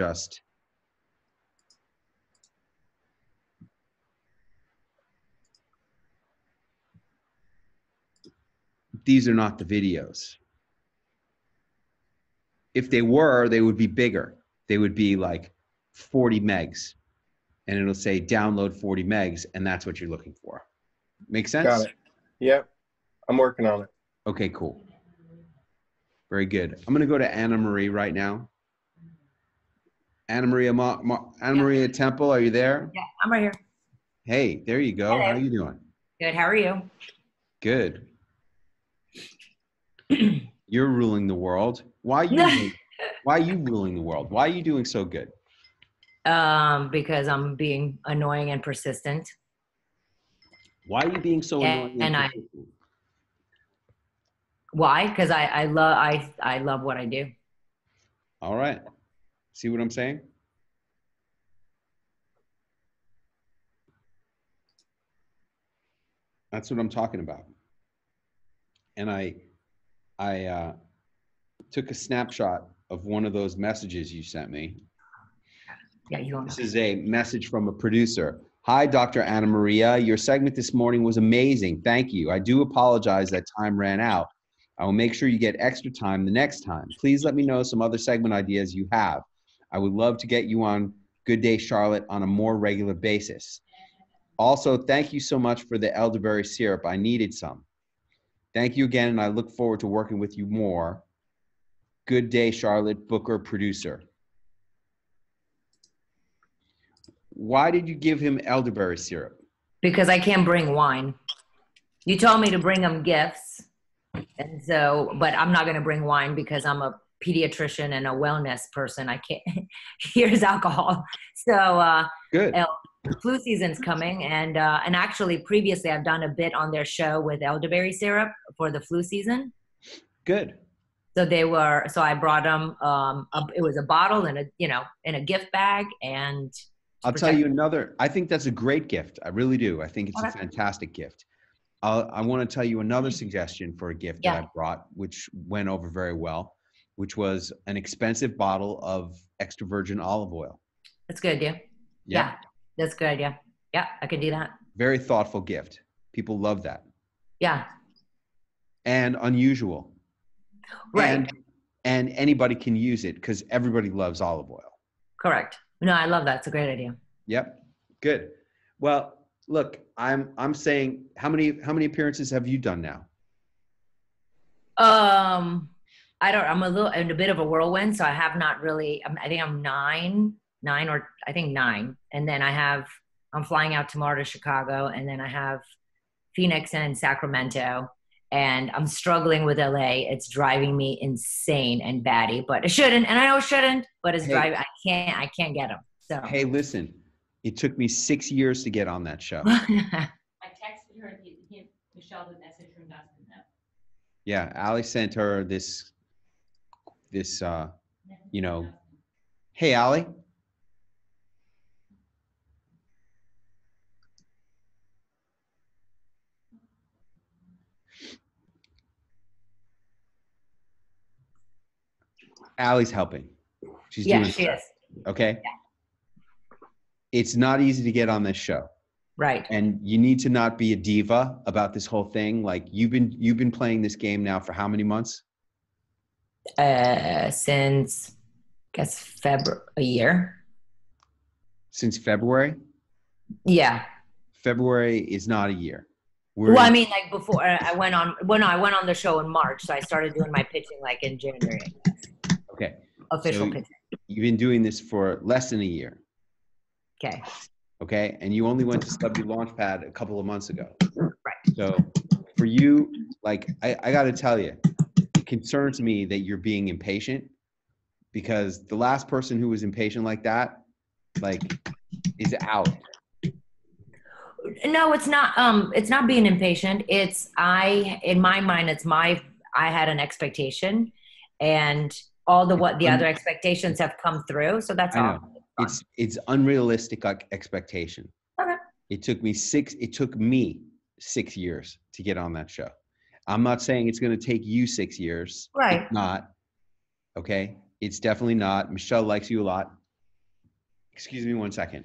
not the videos. If they were, they would be bigger. They would be like 40 megs and it'll say download 40 megs and that's what you're looking for. Make sense? Got it. Yep. I'm working on it. Okay, cool. Very good. I'm going to go to Anna Marie right now. Anna Maria Temple, are you there? Yeah, I'm right here. Hey, there you go. Hello. How are you doing? Good. How are you? Good. You're ruling the world. Why you? Why are you ruling the world? Why are you doing so good? Because I'm being annoying and persistent. Why are you being so annoying? And why? Because I love what I do. All right. See what I'm saying? That's what I'm talking about. And I took a snapshot of one of those messages you sent me. Yeah, you don't know. This is a message from a producer. Hi, Dr. Anna Maria. Your segment this morning was amazing. Thank you. I do apologize that time ran out. I will make sure you get extra time the next time. Please let me know some other segment ideas you have. I would love to get you on Good Day Charlotte on a more regular basis. Also, thank you so much for the elderberry syrup. I needed some. Thank you again, and I look forward to working with you more. Good Day Charlotte, Booker, producer. Why did you give him elderberry syrup? Because I can't bring wine. You told me to bring him gifts. And so, but I'm not going to bring wine because I'm a pediatrician and a wellness person. I can't, here's alcohol. So, Good. flu season's coming. And actually previously I've done a bit on their show with elderberry syrup for the flu season. Good. So I brought them, it was a bottle and in a gift bag, and I'll tell you another, I think that's a great gift. I really do. I think it's a fantastic gift. I want to tell you another suggestion for a gift that I brought, which went over very well, which was an expensive bottle of extra virgin olive oil. That's a good idea. Yeah, that's a good idea. Yeah, I can do that. Very thoughtful gift. People love that. Yeah. And unusual. Right. And anybody can use it because everybody loves olive oil. Correct. No, I love that. It's a great idea. Yep. Good. Well, look, I'm saying, how many appearances have you done now? I'm in a bit of a whirlwind, so I have not really. I think I'm nine, and then I'm flying out tomorrow to Chicago, and then I have Phoenix and Sacramento, and I'm struggling with LA. It's driving me insane and batty, but it shouldn't, and I know it shouldn't, but it's driving. I can't get them. So hey, listen, it took me 6 years to get on that show. I texted her and give Michelle the message from Dustin. Yeah, Allie sent her this, hey, Allie. Allie's helping. She's doing she is. Okay. Yeah. It's not easy to get on this show. Right. And you need to not be a diva about this whole thing. Like you've been playing this game now for how many months? Since I guess a year. Since February? Yeah. February is not a year. I mean, like before I went on the show in March, so I started doing my pitching like in January. I guess. Okay. Official pitching. You've been doing this for less than a year. Okay. Okay. And you only went to Celebrity Launchpad a couple of months ago. Right. So for you, like, I got to tell you, it concerns me that you're being impatient, because the last person who was impatient like that, like, is out. No, it's not. It's not being impatient. In my mind, I had an expectation, and all the other expectations have come through. So that's all. It's unrealistic expectation. Okay. It took me 6 years to get on that show. I'm not saying it's going to take you 6 years. Right. It's not. Okay. It's definitely not. Michelle likes you a lot. Excuse me 1 second.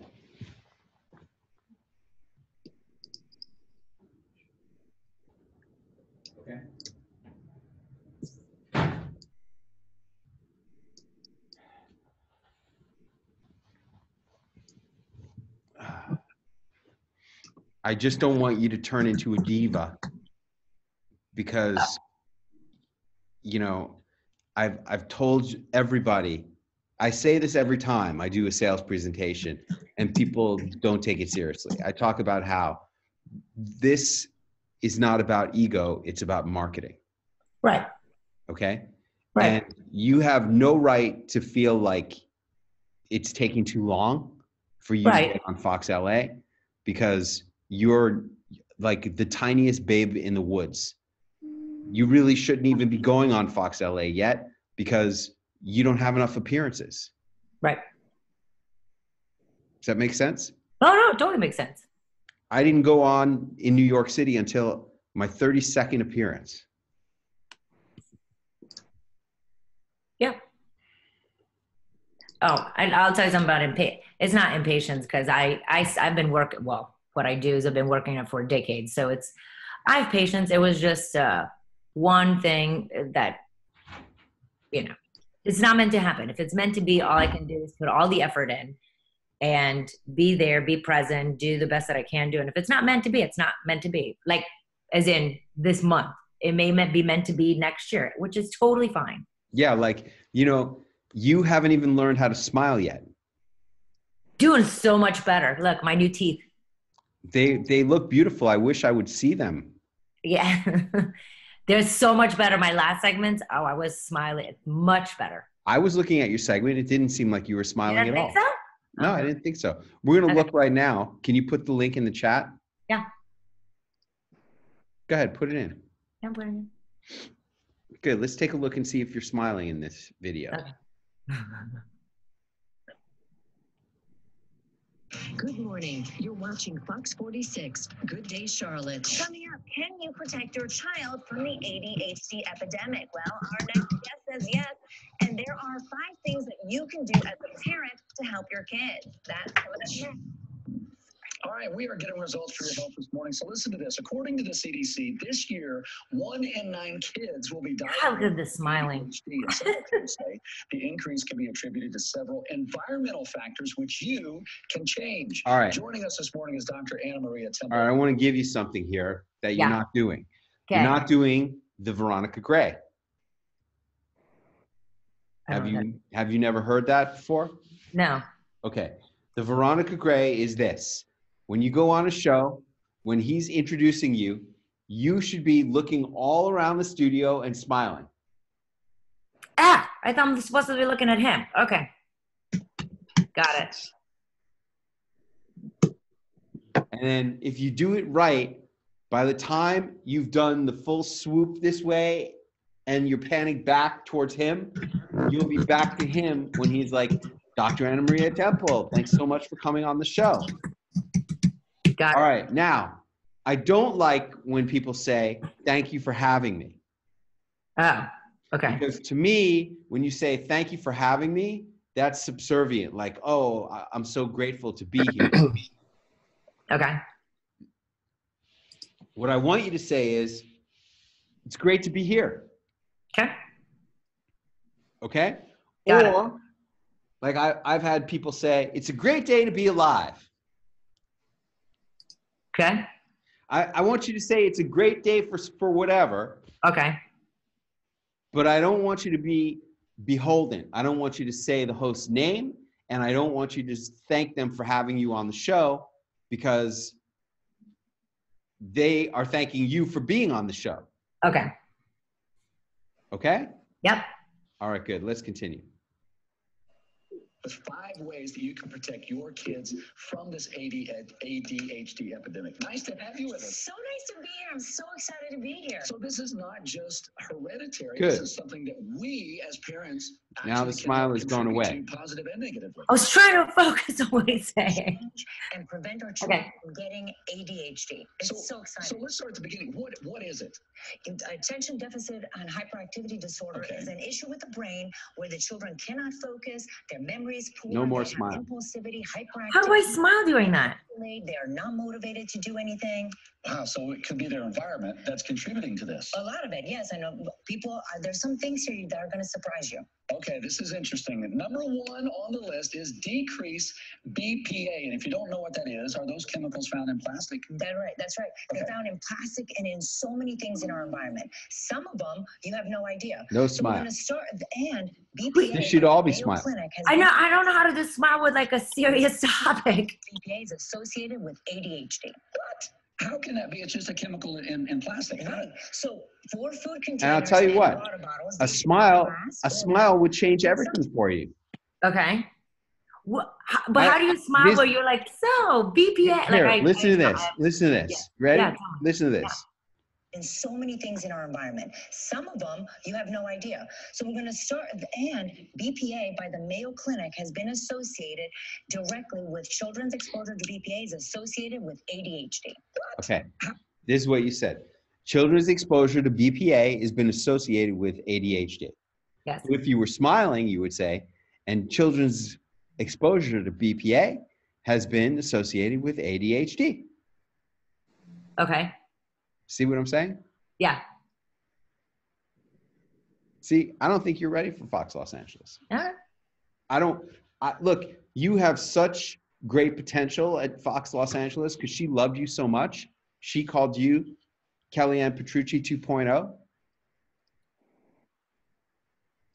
Okay. I just don't want you to turn into a diva, because, I've told everybody, I say this every time I do a sales presentation and people don't take it seriously. I talk about how this is not about ego, it's about marketing. Right. Okay. Right. And you have no right to feel like it's taking too long for you to Right. get on Fox LA, because you're like the tiniest babe in the woods. You really shouldn't even be going on Fox LA yet, because you don't have enough appearances. Right. Does that make sense? Oh, no, it totally makes sense. I didn't go on in New York City until my 32nd appearance. Yeah. Oh, and I'll tell you something about impatience. It's not impatience, because I've been working, well, what I do is I've been working it for decades. So I have patience. It was just one thing that, it's not meant to happen. If it's meant to be, all I can do is put all the effort in and be there, be present, do the best that I can do. And if it's not meant to be, it's not meant to be. Like, as in this month, it may be meant to be next year, which is totally fine. Yeah, like, you haven't even learned how to smile yet. Doing so much better. Look, my new teeth. They look beautiful. I wish I would see them. Yeah. They're so much better. My last segments, oh, I was smiling. Much better. I was looking at your segment. It didn't seem like you were You smiling don't at think all. so? No, I didn't think so. We're going to Okay. look right now. Can you put the link in the chat? Yeah. Go ahead, put it in. I'm putting Good. Let's take a look and see if you're smiling in this video. Okay. Good morning. You're watching Fox 46. Good day, Charlotte. Coming up, can you protect your child from the ADHD epidemic? Well, our next guest says yes, and there are 5 things that you can do as a parent to help your kid. That's coming up next. All right, we are getting results for your health this morning. So listen to this. According to the CDC, this year, 1 in 9 kids will be diagnosed How good this smiling. with ADHD. And some experts say the increase can be attributed to several environmental factors, which you can change. All right. Joining us this morning is Dr. Anna Maria Temple. All right, I want to give you something here that you're Yeah. not doing. Okay. You're not doing the Veronica Gray. I don't know Have you never heard that before? No. Okay. The Veronica Gray is this. When you go on a show, when he's introducing you, you should be looking all around the studio and smiling. Ah, I thought I'm supposed to be looking at him. Okay. Got it. And then if you do it right, by the time you've done the full swoop this way and you're panning back towards him, you'll be back to him when he's like, Dr. Anna Maria Temple, thanks so much for coming on the show. Got All it. right, now, I don't like when people say, thank you for having me. Oh, okay. Because to me, when you say, thank you for having me, that's subservient. Like, oh, I'm so grateful to be here. Okay. What I want you to say is, it's great to be here. Okay. Okay? Got it. Or, like I've had people say, it's a great day to be alive. Okay. I want you to say it's a great day for whatever, Okay. but I don't want you to be beholden. I don't want you to say the host's name, and I don't want you to just thank them for having you on the show, because they are thanking you for being on the show. Okay. Okay? Yep. All right, good. Let's continue. With 5 ways that you can protect your kids from this ADHD epidemic. Nice to have you with us. So nice to be here. I'm so excited to be here. So this is not just hereditary. Good. This is something that we as parents Now the actually smile can is going contribute away. to, positive and negatively. I was trying to focus on what he's saying. And prevent our children Okay. from getting ADHD. It's so exciting. So let's start at the beginning. What is it? Attention deficit and hyperactivity disorder Okay. is an issue with the brain where the children cannot focus, their memory is poor, No more they have smile. impulsivity, hyperactivity. How do I smile doing that? They are not motivated to do anything. Wow, so it could be their environment that's contributing to this. A lot of it, yes. I know people, there's some things here that are going to surprise you. Okay, this is interesting. Number 1 on the list is decrease BPA. And if you don't know what that is, are those chemicals found in plastic? That's right. They're found in plastic and in so many things in our environment. Some of them, you have no idea. No So we're smile. going to start, and BPA. They should all be Mayo smiling. Clinic has I don't know how to just smile with like a serious topic. BPA is associated with ADHD. What? How can that be? It's just a chemical in plastic. Right. So for food containers And I'll tell you what, water bottles, a they should be smile, glass a or smile would change everything for you. Okay. But how do you smile this- where you're like, so BPA? Here, Like listen to this. Listen to this. Ready? Yeah, tell me. Listen to this. in so many things in our environment. Some of them you have no idea. So we're going to start, and BPA by the Mayo Clinic has been associated directly with children's exposure to BPA is associated with ADHD. Okay. This is what you said. Children's exposure to BPA has been associated with ADHD. Yes. So if you were smiling, you would say, and children's exposure to BPA has been associated with ADHD. Okay. See what I'm saying? Yeah. See, I don't think you're ready for Fox Los Angeles. Yeah. Look, you have such great potential at Fox Los Angeles because she loved you so much. She called you Kellyanne Petrucci 2.0.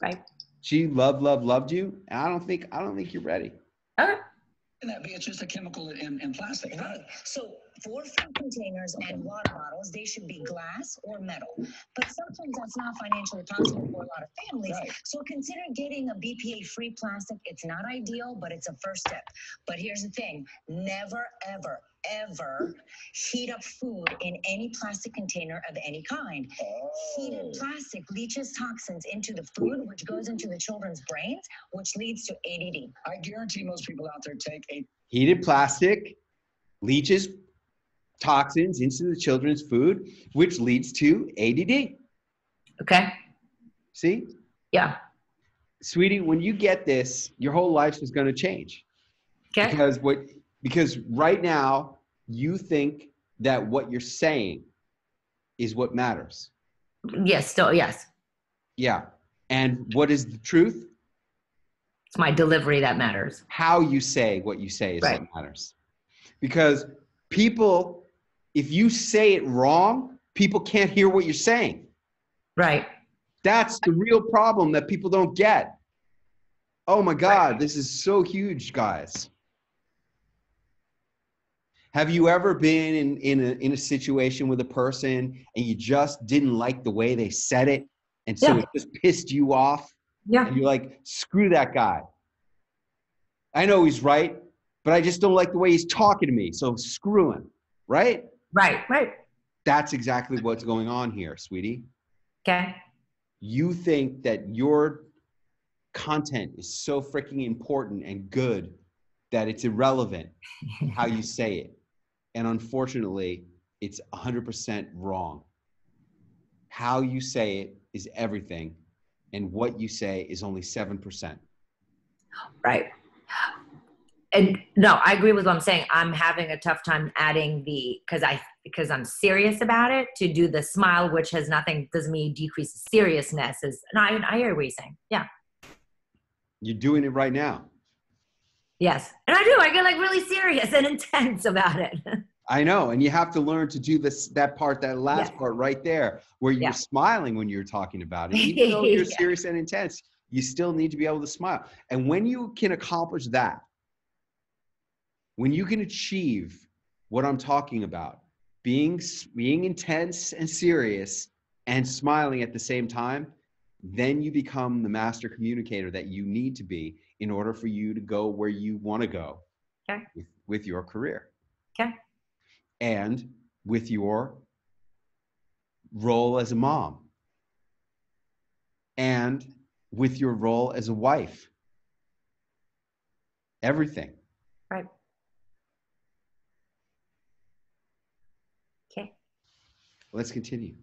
Right. She loved you. And I don't think you're ready. Okay. Can that be? It's just a chemical in plastic. Right. So for food containers and water bottles, they should be glass or metal. But sometimes that's not financially possible for a lot of families. Right. So consider getting a BPA-free plastic. It's not ideal, but it's a first step. But here's the thing. Never, ever, ever heat up food in any plastic container of any kind. Heated plastic leaches toxins into the food, which goes into the children's brains, which leads to ADD. I guarantee most people out there take a Heated plastic leaches toxins into the children's food, which leads to ADD. Okay. See? Yeah. Sweetie, when you get this, your whole life is going to change. Okay. Because right now you think that what you're saying is what matters. Yes. Still, yes. Yeah. And what is the truth? It's my delivery that matters. How you say what you say is Right. what matters. Because people, if you say it wrong, people can't hear what you're saying. Right. That's the real problem that people don't get. Oh my God, this is so huge, guys. Have you ever been in a situation with a person and you just didn't like the way they said it, and so Yeah. it just pissed you off? Yeah. And you're like, screw that guy. I know he's right, but I just don't like the way he's talking to me, so screw him, right? Right. Right. That's exactly what's going on here, sweetie. Okay. You think that your content is so freaking important and good that it's irrelevant how you say it. And unfortunately, it's 100% wrong. How you say it is everything, and what you say is only 7%. Right. And no, I agree with what I'm saying. I'm having a tough time adding because I'm serious about it, to do the smile, which has nothing, doesn't mean decrease the seriousness. I hear what you're saying. Yeah. You're doing it right now. Yes. And I do. I get like really serious and intense about it. I know, and you have to learn to do that last Yes. part right there, where you're Yeah. smiling when you're talking about it. Even though you're Yeah. serious and intense, you still need to be able to smile. And when you can accomplish that, when you can achieve what I'm talking about, being intense and serious and smiling at the same time, then you become the master communicator that you need to be in order for you to go where you want to go. Okay. with your career. Okay. And with your role as a mom, and with your role as a wife. Everything. Right. Okay. Let's continue.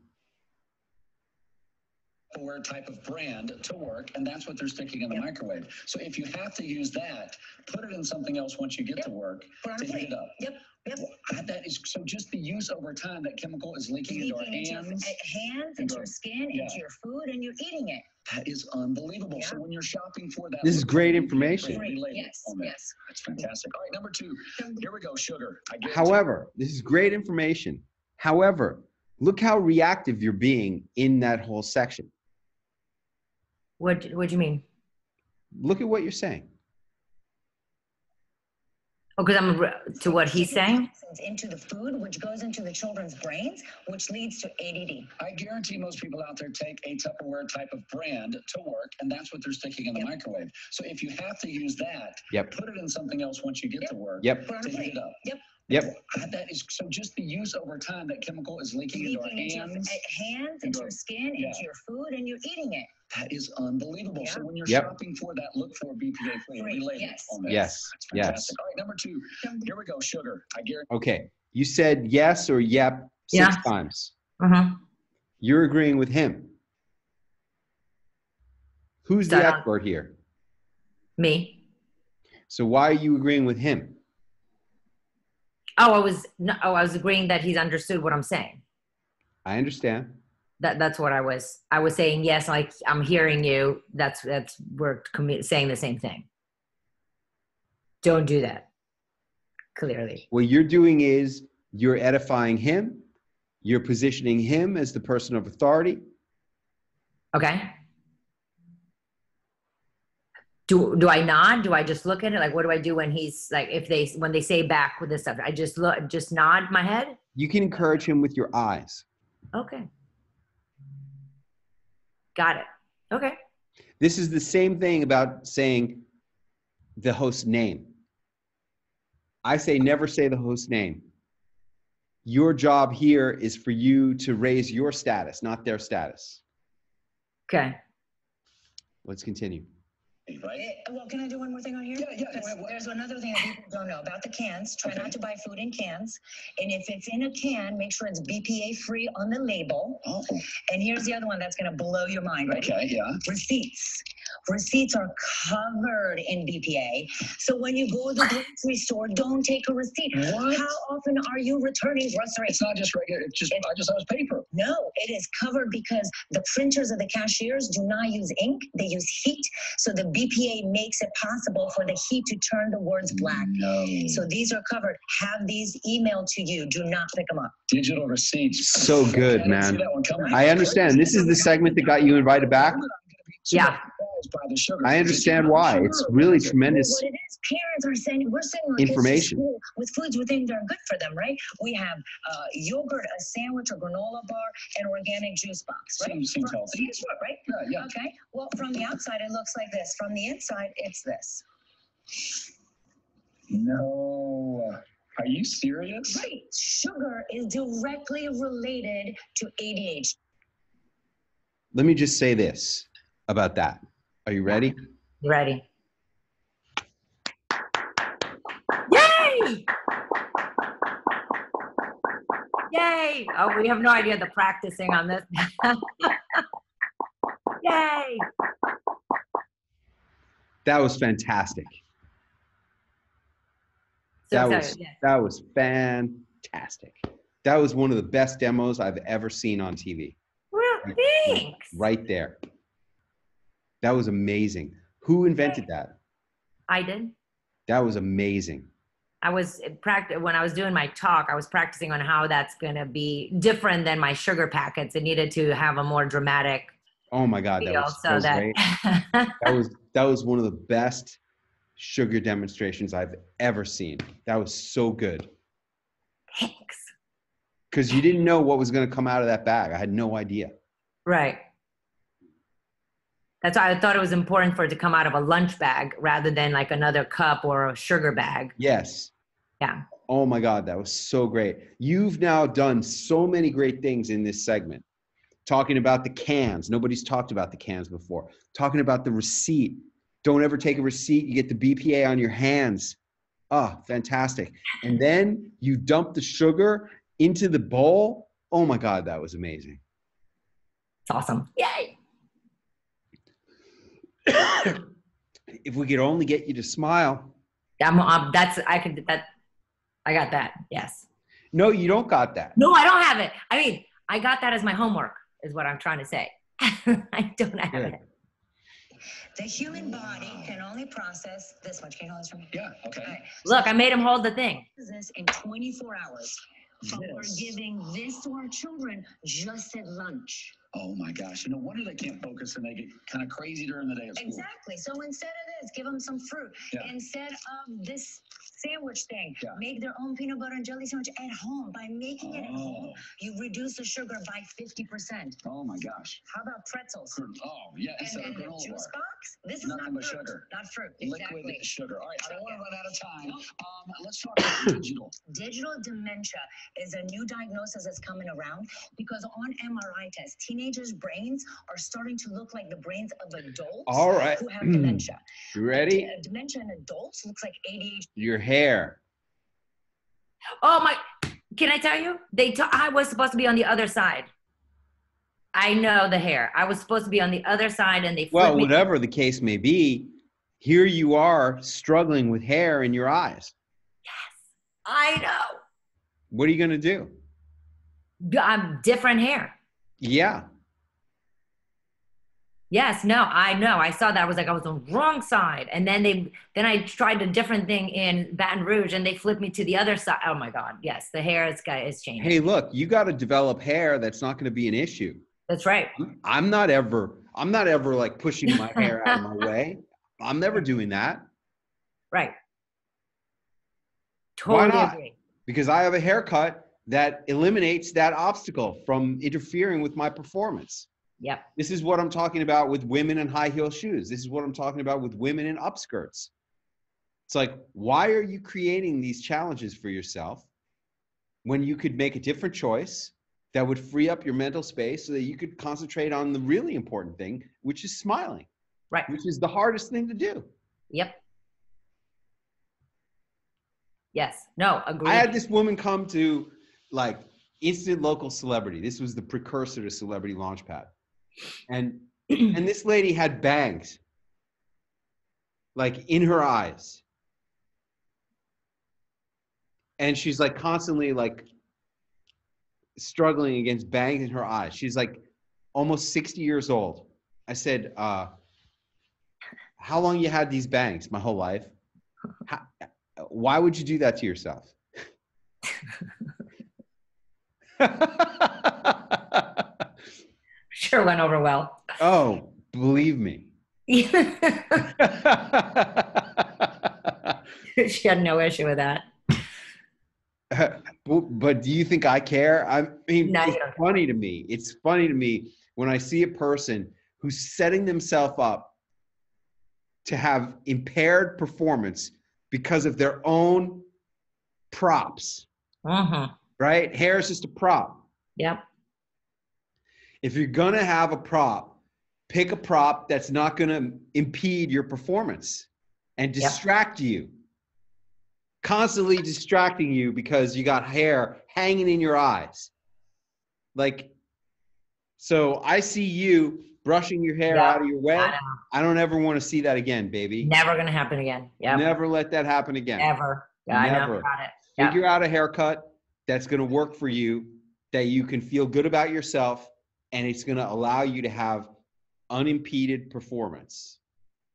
Tupperware type of brand to work, and that's what they're sticking in the microwave. So if you have to use that, put it in something else once you get to work to heat it up. Yep. That is, so just the use over time, that chemical is leaking into our hands. Into your skin, into your food, and you're eating it. That is unbelievable. So when you're shopping for that, This is great information. Yes. That's fantastic. All right, number 2. Here we go, sugar. However, this is great information. However, look how reactive you're being in that whole section. What do you mean? Look at what you're saying. Oh, because to what he's saying? Into the food, which goes into the children's brains, which leads to ADD. I guarantee most people out there take a Tupperware type of brand to work, and that's what they're sticking in the microwave. So if you have to use that, put it in something else once you get to work to heat it up. That is, so just the use over time, that chemical is leaking into our hands, into your skin, into your food, and you're eating it. That is unbelievable. So when you're shopping for that, look for BPA free. On that. Yes. Fantastic. All right, number 2. Here we go. Sugar. I guarantee. Okay. You said yes or yep 6 times. You're agreeing with him. Who's the expert here? Me. So why are you agreeing with him? I was agreeing that he's understood what I'm saying. I understand. That's what I was saying. Yes, like I'm hearing you. We're saying the same thing. Don't do that. Clearly. What you're doing is you're edifying him. You're positioning him as the person of authority. Okay. Do I not? Do I just look at it? Like, what do I do when he's like, when they say back with this stuff? I just nod my head? You can encourage him with your eyes. Okay. Got it. Okay. This is the same thing about saying the host's name. I say never say the host's name. Your job here is for you to raise your status, not their status. Okay. Let's continue. Right? Well, can I do one more thing on here? There's another thing that people don't know about the cans. Try not to buy food in cans. And if it's in a can, make sure it's BPA free on the label. Oh. And here's the other one that's going to blow your mind. Ready? Okay, yeah. Receipts. Receipts are covered in BPA. So when you go to the grocery store, don't take a receipt. What? How often are you returning groceries? It's not just regular. I just thought it was paper. No, it is covered because the printers of the cashiers do not use ink. They use heat. So the BPA makes it possible for the heat to turn the words black. No. So these are covered. Have these emailed to you. Do not pick them up. Digital receipts. So good, man. I understand. This is the segment that got you invited back. Yeah. I understand why. It's really tremendous. What it is, parents are saying, we're sending our kids Information. to school with foods we think they're good for them, right? We have yogurt, a sandwich, a granola bar, and organic juice box, right? Seems healthy. Seems good, right? Yeah. Okay. Well, from the outside, it looks like this. From the inside, it's this. No. Are you serious? Right. Sugar is directly related to ADHD. Let me just say this about that. Are you ready? Ready. Yay! Yay! Oh, we have no idea the practicing on this. Yay! That was fantastic. So that was fantastic. That was one of the best demos I've ever seen on TV. Well, thanks. Right there. That was amazing. Who invented that? I did. That was amazing. I was when I was doing my talk, I was practicing on how that's going to be different than my sugar packets. It needed to have a more dramatic. Oh my God, that was great. that was one of the best sugar demonstrations I've ever seen. That was so good. Thanks. Because you didn't know what was going to come out of that bag. I had no idea. Right. That's why I thought it was important for it to come out of a lunch bag rather than like another cup or a sugar bag. Yes. Yeah. Oh my God, that was so great. You've now done so many great things in this segment. Talking about the cans. Nobody's talked about the cans before. Talking about the receipt. Don't ever take a receipt. You get the BPA on your hands. Oh, fantastic. And then you dump the sugar into the bowl. Oh my God, that was amazing. It's awesome. Yay. If we could only get you to smile. I got that. Yes. No, you don't got that. No, I don't have it. I mean, I got that as my homework is what I'm trying to say. I don't have it. The human body can only process this much. Can you hold this for me? Yeah, okay. All right. Look, I made him hold the thing. This in 24 hours. But we're giving this to our children just at lunch. Oh my gosh. No wonder they can't focus and they get kind of crazy during the day at school. Exactly. So instead of this. Give them some fruit. Yeah. Instead of this sandwich thing, Yeah. make their own peanut butter and jelly sandwich at home. By making it at home, you reduce the sugar by 50%. Oh my gosh. How about pretzels? Oh, yeah. And Instead then of the granola juice bar. box. This is Nothing not but fruit. sugar. Not fruit. Liquid Exactly. sugar. All right, I don't want to run out of time. Nope. Let's talk about digital. Digital dementia is a new diagnosis that's coming around because on MRI tests, teenagers' brains are starting to look like the brains of adults All right. who have dementia. You ready? Dementia in adults looks like ADHD. Your hair. Oh my, can I tell you? I was supposed to be on the other side. I know the hair. I was supposed to be on the other side and they flipped Well, me. whatever the case may be, here you are struggling with hair in your eyes. I know. What are you going to do? I'm different hair. Yeah. Yes, no, I know. I saw that. I was like, I was on the wrong side. And then I tried a different thing in Baton Rouge and they flipped me to the other side. Oh my God. Yes. The hair is changing. Hey, look, you got to develop hair that's not going to be an issue. That's right. I'm not ever like pushing my hair out of my way. I'm never doing that. Right. Why Totally not? agree. Because I have a haircut that eliminates that obstacle from interfering with my performance. Yep. This is what I'm talking about with women in high heel shoes. This is what I'm talking about with women in upskirts. It's like, why are you creating these challenges for yourself when you could make a different choice that would free up your mental space so that you could concentrate on the really important thing, which is smiling, Right. which is the hardest thing to do. Yep. Yes. No, agree. I had this woman come to like instant local celebrity. This was the precursor to Celebrity Launchpad. And this lady had bangs like in her eyes. And she's like constantly like struggling against bangs in her eyes. She's like almost 60 years old. I said, how long you had these bangs? My whole life. Why would you do that to yourself? Sure went over well. Oh, believe me. She had no issue with that. But do you think I care? I mean, No, you it's don't. funny to me. It's funny to me when I see a person who's setting themselves up to have impaired performance because of their own props, right? Hair is just a prop. Yep. If you're going to have a prop, pick a prop that's not going to impede your performance and distract you. Constantly distracting you because you got hair hanging in your eyes. Like, so I see you brushing your hair out of your way. I don't ever want to see that again, baby. Never going to happen again. Yep. Never let that happen again. Never. Yeah, Never. I know. Got it. Yep. Figure out a haircut that's going to work for you, that you can feel good about yourself, and it's going to allow you to have unimpeded performance.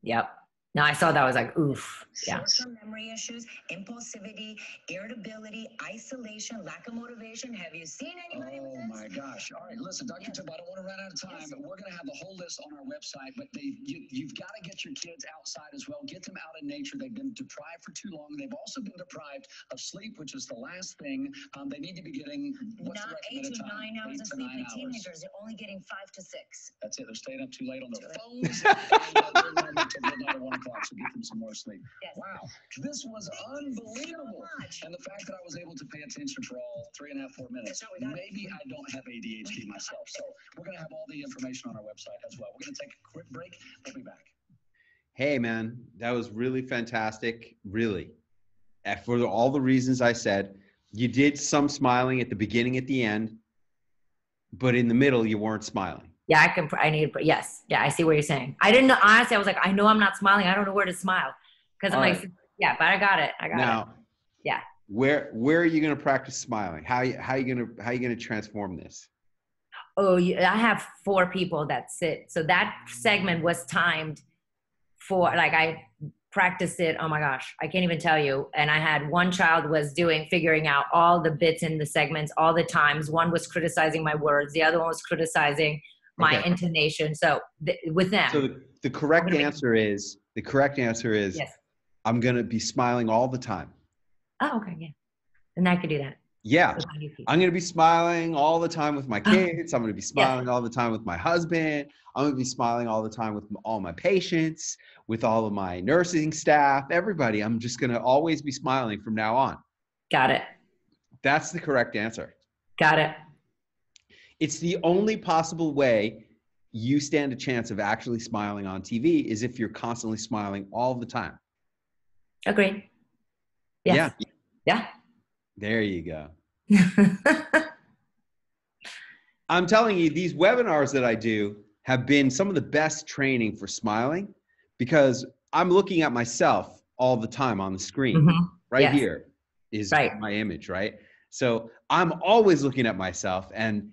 Yep. No, I saw that. I was like, oof. Yeah. Short-term memory issues, impulsivity, irritability, isolation, lack of motivation. Have you seen anybody with this? Oh my gosh. All right, listen, Dr. Tip, I don't want to run out of time, but we're going to have the whole list on our website, but you've got to get your kids outside as well. Get them out in nature. They've been deprived for too long. They've also been deprived of sleep, which is the last thing. They need to be getting, what's the recommended 8 to time? 9 hours of 8 to sleep 9 in hours. teenagers. They're only getting 5 to 6. That's it. They're staying up too late on their phones. And they're until midnight or 1 o'clock, so get them some more sleep. Yes. Wow. This was unbelievable. So And the fact that I was able to pay attention for all 3.5, 4 minutes. Maybe I don't have ADHD myself. So we're going to have all the information on our website as well. We're going to take a quick break. We'll be back. Hey, man, that was really fantastic. Really. For all the reasons I said, you did some smiling at the beginning, at the end, but in the middle, you weren't smiling. Yeah, yes. Yeah, I see what you're saying. I didn't know, honestly, I was like, I know I'm not smiling. I don't know where to smile. Because I'm All like, right. yeah, but I got it. Now, Yeah. Where are you going to practice smiling? How are you going to transform this? Oh, I have 4 people that sit. So that segment was timed for, like, I practiced it. Oh my gosh, I can't even tell you. And I had one child was figuring out all the bits in the segments, all the times. One was criticizing my words. The other one was criticizing my intonation. So with them. So The correct answer is Yes. I'm going to be smiling all the time. Oh, okay. Yeah. Then I could do that. Yeah. I'm going to be smiling all the time with my kids. I'm going to be smiling all the time with my husband. I'm going to be smiling all the time with all my patients, with all of my nursing staff, everybody. I'm just going to always be smiling from now on. Got it. That's the correct answer. Got it. It's the only possible way you stand a chance of actually smiling on TV is if you're constantly smiling all the time. Agreed. Yes. Yeah. There you go. I'm telling you, these webinars that I do have been some of the best training for smiling because I'm looking at myself all the time on the screen. Here is my image, right? So I'm always looking at myself, and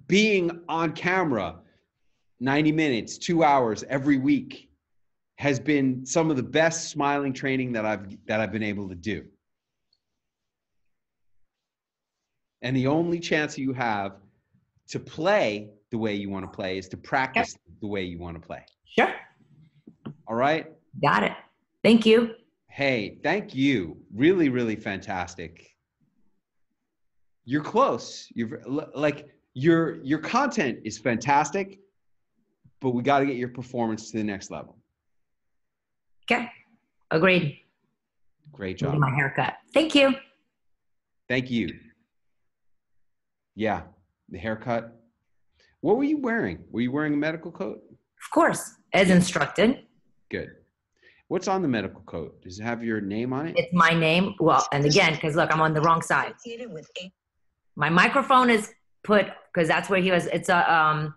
being on camera 90 minutes, 2 hours every week has been some of the best smiling training that I've been able to do. And the only chance you have to play the way you want to play is to practice the way you want to play. Sure. All right? Got it. Thank you. Hey, thank you. Really, really fantastic. You're close. Your content is fantastic, but we got to get your performance to the next level. Okay. Agreed. Great job. My haircut. Thank you. Thank you. Yeah, the haircut. What were you wearing? Were you wearing a medical coat? Of course, as instructed. Good. What's on the medical coat? Does it have your name on it? It's my name. Well, and again, because look, I'm on the wrong side. My microphone is put, because that's where he was. It's a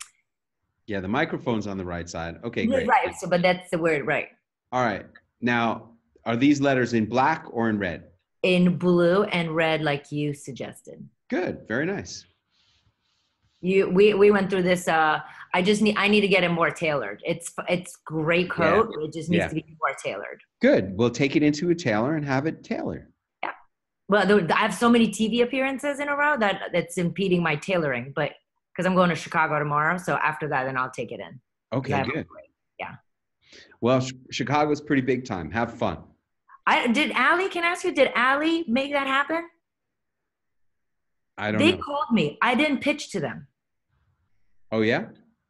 Yeah, the microphone's on the right side. Okay, great. Right. So, but that's the word, right? All right. Now, are these letters in black or in red? In blue and red, like you suggested. Good. Very nice. We went through this. I need to get it more tailored. It's great coat. Yeah. It just needs to be more tailored. Good. We'll take it into a tailor and have it tailored. Yeah. Well, I have so many TV appearances in a row that's impeding my tailoring. But because I'm going to Chicago tomorrow, so after that, then I'll take it in. Okay. Good. Yeah. Well, Chicago's pretty big time. Have fun. Can I ask you, did Allie make that happen? I don't know. They called me. I didn't pitch to them. Oh, yeah?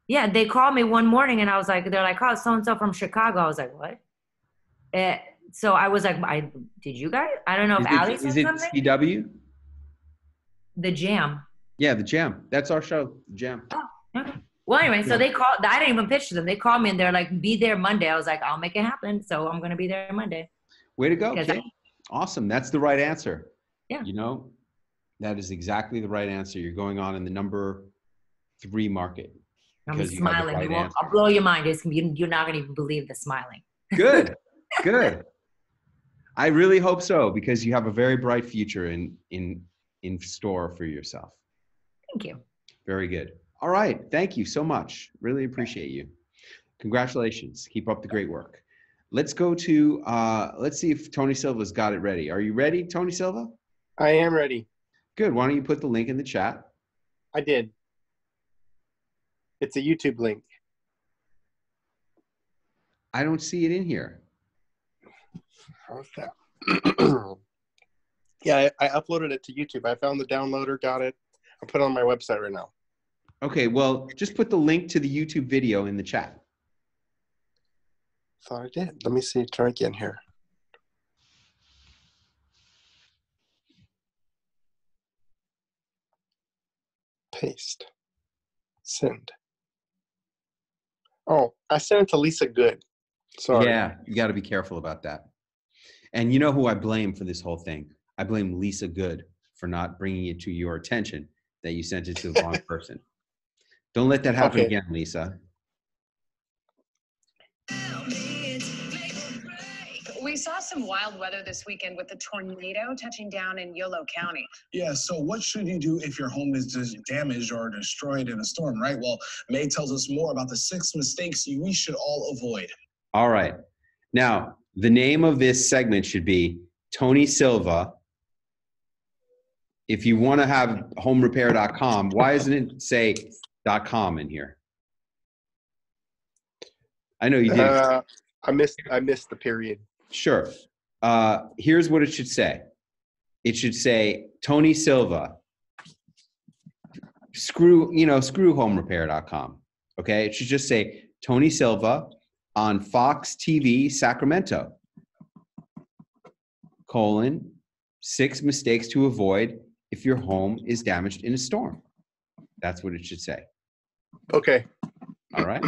Yeah, they called me one morning and I was like, they're like, oh, so-and-so from Chicago. I was like, what? So I was like, did you guys? I don't know if Allie said something. Is it CW? The Jam. Yeah, the Jam. That's our show, the Jam. Oh, okay. Well, anyway, so they called. I didn't even pitch to them. They called me and they're like, be there Monday. I was like, I'll make it happen. So I'm going to be there Monday. Way to go, kid. Awesome. That's the right answer. Yeah. You know, that is exactly the right answer. You're going on in the number 3 market. I'm smiling. I'll blow your mind. You're not going to even believe the smiling. Good. Good. I really hope so, because you have a very bright future in store for yourself. Thank you. Very good. All right. Thank you so much. Really appreciate you. Congratulations. Keep up the great work. Let's go to, let's see if Tony Silva's got it ready. Are you ready, Tony Silva? I am ready. Good. Why don't you put the link in the chat? I did. It's a YouTube link. I don't see it in here. How's that? Yeah, I uploaded it to YouTube. I found the downloader, got it. I'll put it on my website right now. Okay, well, just put the link to the YouTube video in the chat. Thought I did. Let me see. Try again here. Paste. Send. Oh, I sent it to Lisa Good. Sorry. Yeah, you got to be careful about that. And you know who I blame for this whole thing? I blame Lisa Good for not bringing it to your attention that you sent it to the wrong person. Don't let that happen again, Lisa. We saw some wild weather this weekend with a tornado touching down in Yolo County. Yeah, so what should you do if your home is damaged or destroyed in a storm, right? Well, May tells us more about the 6 mistakes we should all avoid. All right. Now, the name of this segment should be Tony Silva. If you want to have homerepair.com, why doesn't it say .com in here? I know you did. I missed the period. Sure. Here's what it should say. It should say Tony Silva. Screw homerepair.com. Okay. It should just say Tony Silva on Fox TV Sacramento. : 6 mistakes to avoid if your home is damaged in a storm. That's what it should say. Okay. All right.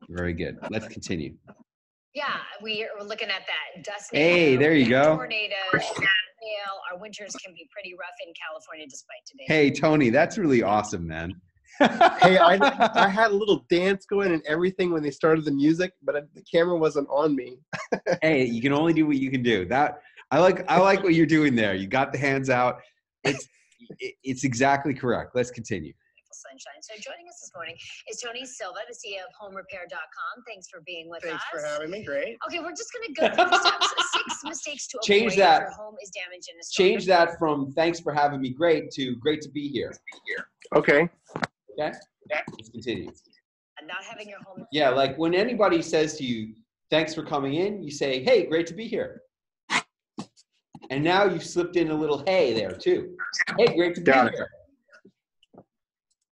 Very good. Let's continue. Yeah, we're looking at that dust. Hey, there you go. Tornadoes, hail. Our winters can be pretty rough in California despite today. Hey, Tony, that's really awesome, man. Hey, I had a little dance going and everything when they started the music, but the camera wasn't on me. Hey, you can only do what you can do. That I like what you're doing there. You got the hands out. It's exactly correct. Let's continue. Sunshine. So joining us this morning is Tony Silva, the CEO of homerepair.com. Thanks for being with us. Thanks for having me. Great. Okay, we're just going to go through the steps. 6 mistakes to Change avoid that. if your home is damaged in a storm. Change that from thanks for having me great to great to be here. Okay. Okay? Let's continue. And not having your home. Yeah, like when anybody says to you, thanks for coming in, you say, hey, great to be here. And now you've slipped in a little hey there too. Hey, great to be here.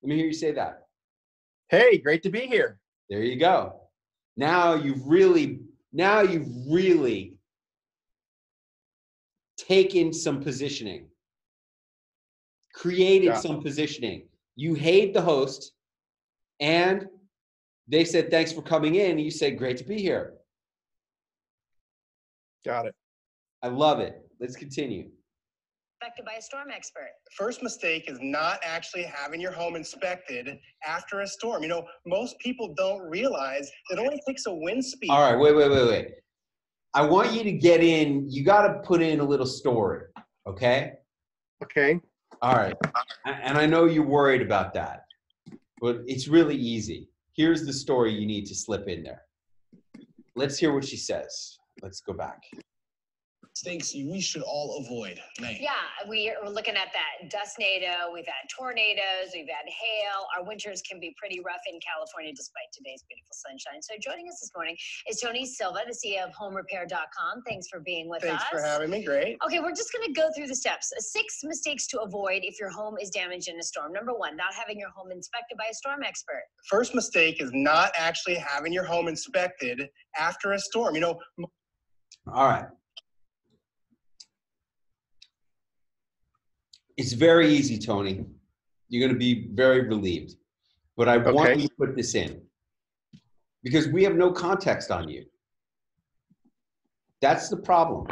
Let me hear you say that. Hey, great to be here. There you go. Now you've really taken some positioning, created some positioning. You hate the host, and they said, thanks for coming in. And you said, great to be here. Got it. I love it. Let's continue. Inspected by a storm expert. First mistake is not actually having your home inspected after a storm. You know, most people don't realize it only takes a wind speed. All right, wait. I want you to get in. You got to put in a little story, okay? Okay. All right. And I know you're worried about that, but it's really easy. Here's the story you need to slip in there. Let's hear what she says. Let's go back. Mistakes we should all avoid. Yeah, we're looking at that dustnado. We've had tornadoes. We've had hail. Our winters can be pretty rough in California despite today's beautiful sunshine. So joining us this morning is Tony Silva, the CEO of homerepair.com. Thanks for being with us. Thanks for having me. Great. Okay, we're just going to go through the steps. 6 mistakes to avoid if your home is damaged in a storm. Number 1, not having your home inspected by a storm expert. First mistake is not actually having your home inspected after a storm. You know. All right. It's very easy, Tony. You're going to be very relieved. But I want you to put this in because we have no context on you. That's the problem.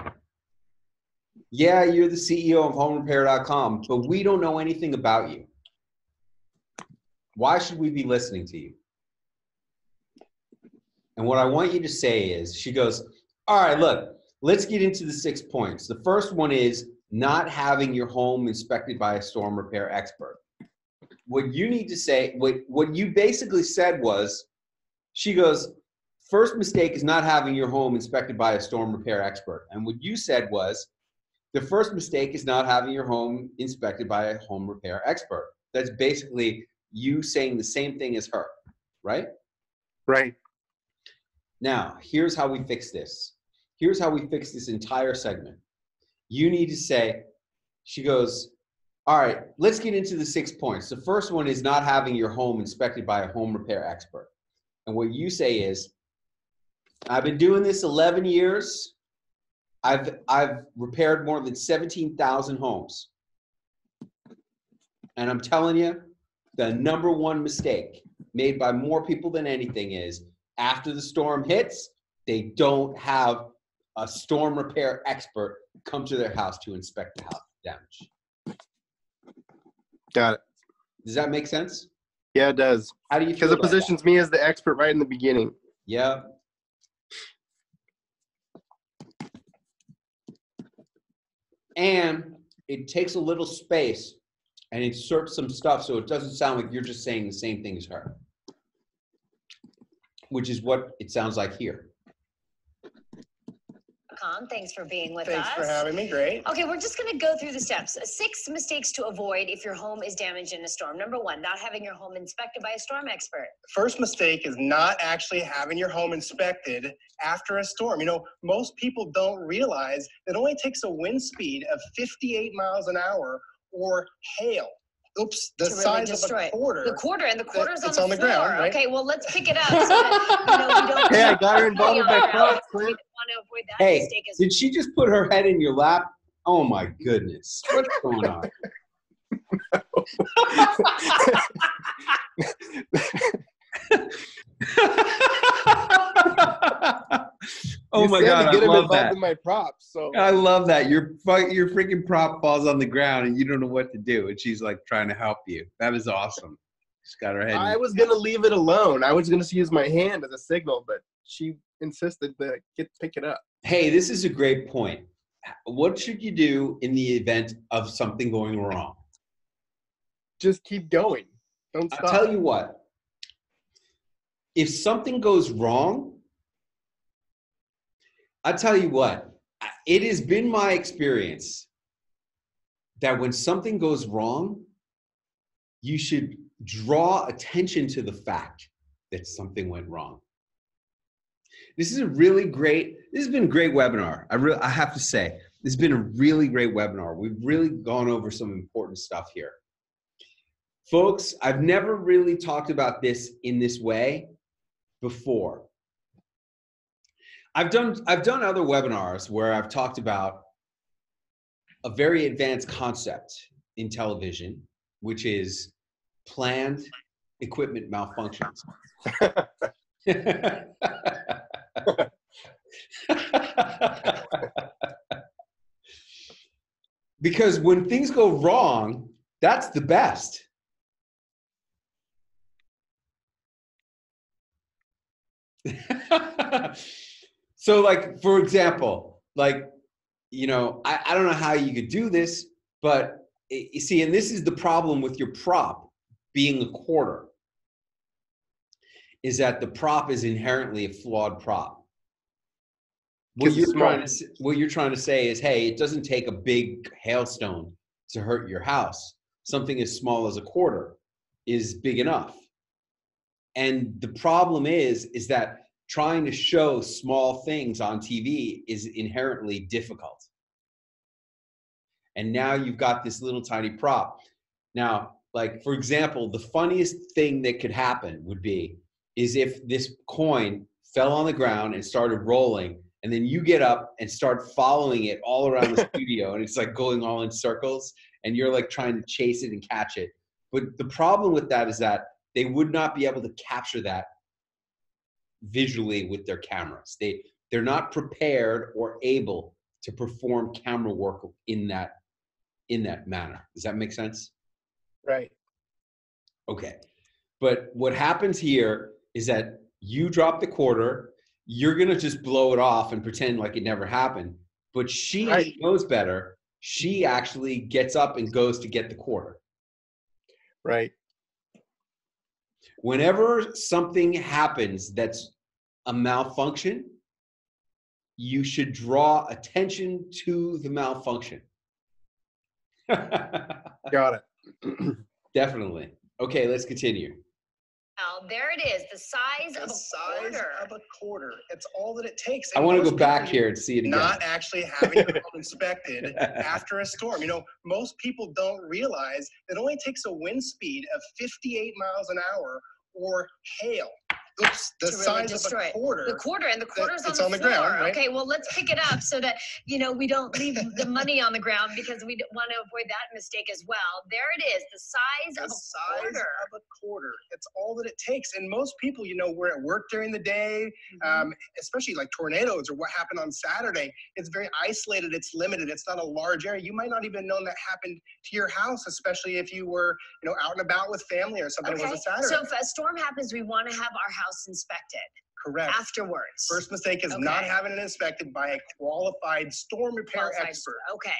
Yeah, you're the CEO of homerepair.com, but we don't know anything about you. Why should we be listening to you? And what I want you to say is, she goes, all right, look, let's get into the 6 points. The first one is not having your home inspected by a storm repair expert. What you need to say, what you basically said was, she goes, first mistake is not having your home inspected by a storm repair expert. And what you said was, the first mistake is not having your home inspected by a home repair expert. That's basically you saying the same thing as her, right? Right. Now, here's how we fix this. Here's how we fix this entire segment. You need to say, she goes, all right, let's get into the 6 points. The first one is not having your home inspected by a home repair expert. And what you say is, I've been doing this 11 years. I've repaired more than 17,000 homes. And I'm telling you, the number one mistake made by more people than anything is after the storm hits, they don't have a storm repair expert come to their house to inspect the house damage. Got it. Does that make sense? Yeah, it does. How do you feel? Because it positions me as the expert right in the beginning. Yeah. And it takes a little space and inserts some stuff so it doesn't sound like you're just saying the same thing as her, which is what it sounds like here. Tom. Thanks for being with us. Thanks for having me. Great. Okay, we're just going to go through the steps. 6 mistakes to avoid if your home is damaged in a storm. Number 1, not having your home inspected by a storm expert. First mistake is not actually having your home inspected after a storm. You know, most people don't realize it only takes a wind speed of 58 miles an hour or hail. Oops, the size of a quarter. The quarter, and the quarter's it's on the floor. ground, right? Okay, well, let's pick it up so that, we don't... Hey, I got her involved with my props, Clint. Want to avoid that Hey, mistake as did she just put her head in your lap? Oh my goodness. What's going on? Oh my God, I love that. In my props, so. I love that. Your freaking prop falls on the ground and you don't know what to do, and she's like trying to help you. That is awesome. She's got her head. I was gonna leave it alone. I was gonna use my hand as a signal, but she insisted to pick it up. Hey, this is a great point. What should you do in the event of something going wrong? Just keep going. Don't stop. I'll tell you what. If something goes wrong, I'll tell you what. It has been my experience that when something goes wrong, you should draw attention to the fact that something went wrong. This has been a great webinar. I have to say, this has been a really great webinar. We've really gone over some important stuff here. Folks, I've never really talked about this in this way before. I've done other webinars where I've talked about a very advanced concept in television, which is planned equipment malfunctions. Because when things go wrong, that's the best. So like, for example, like, I don't know how you could do this, but you see, and this is the problem with your prop being a quarter, is that the prop is inherently a flawed prop. What you're trying to say is, hey, it doesn't take a big hailstone to hurt your house. Something as small as a quarter is big enough. And the problem is that trying to show small things on TV is inherently difficult. And now you've got this little tiny prop. Now, like, for example, the funniest thing that could happen is if this coin fell on the ground and started rolling, and then you get up and start following it all around the studio, and it's like going all in circles, and you're like trying to chase it and catch it. But the problem with that is that they would not be able to capture that visually with their cameras. They're not prepared or able to perform camera work in that manner. Does that make sense? Right. Okay. But what happens here is that you drop the quarter, you're going to just blow it off and pretend like it never happened. But she knows better. She actually gets up and goes to get the quarter. Right. Whenever something happens that's a malfunction, you should draw attention to the malfunction. Got it. Definitely. Okay, let's continue. Now, there it is, the size of a quarter. It's all that it takes. I want to go back here and see it again. Not actually having your home inspected after a storm. Most people don't realize it only takes a wind speed of 58 miles an hour or hail. Oops, the size of a quarter. The quarter, and the quarter's it's on the floor. ground, right? Okay, well, let's pick it up so that, we don't leave the money on the ground, because we want to avoid that mistake as well. There it is, the size of a quarter. It's all that it takes. And most people, we're at work during the day, especially like tornadoes or what happened on Saturday. It's very isolated. It's limited. It's not a large area. You might not even know that happened to your house, especially if you were, out and about with family or something. It was a Saturday. So if a storm happens, we want to have our house inspected. Correct. Afterwards. First mistake is not having it inspected by a qualified storm repair expert. Okay.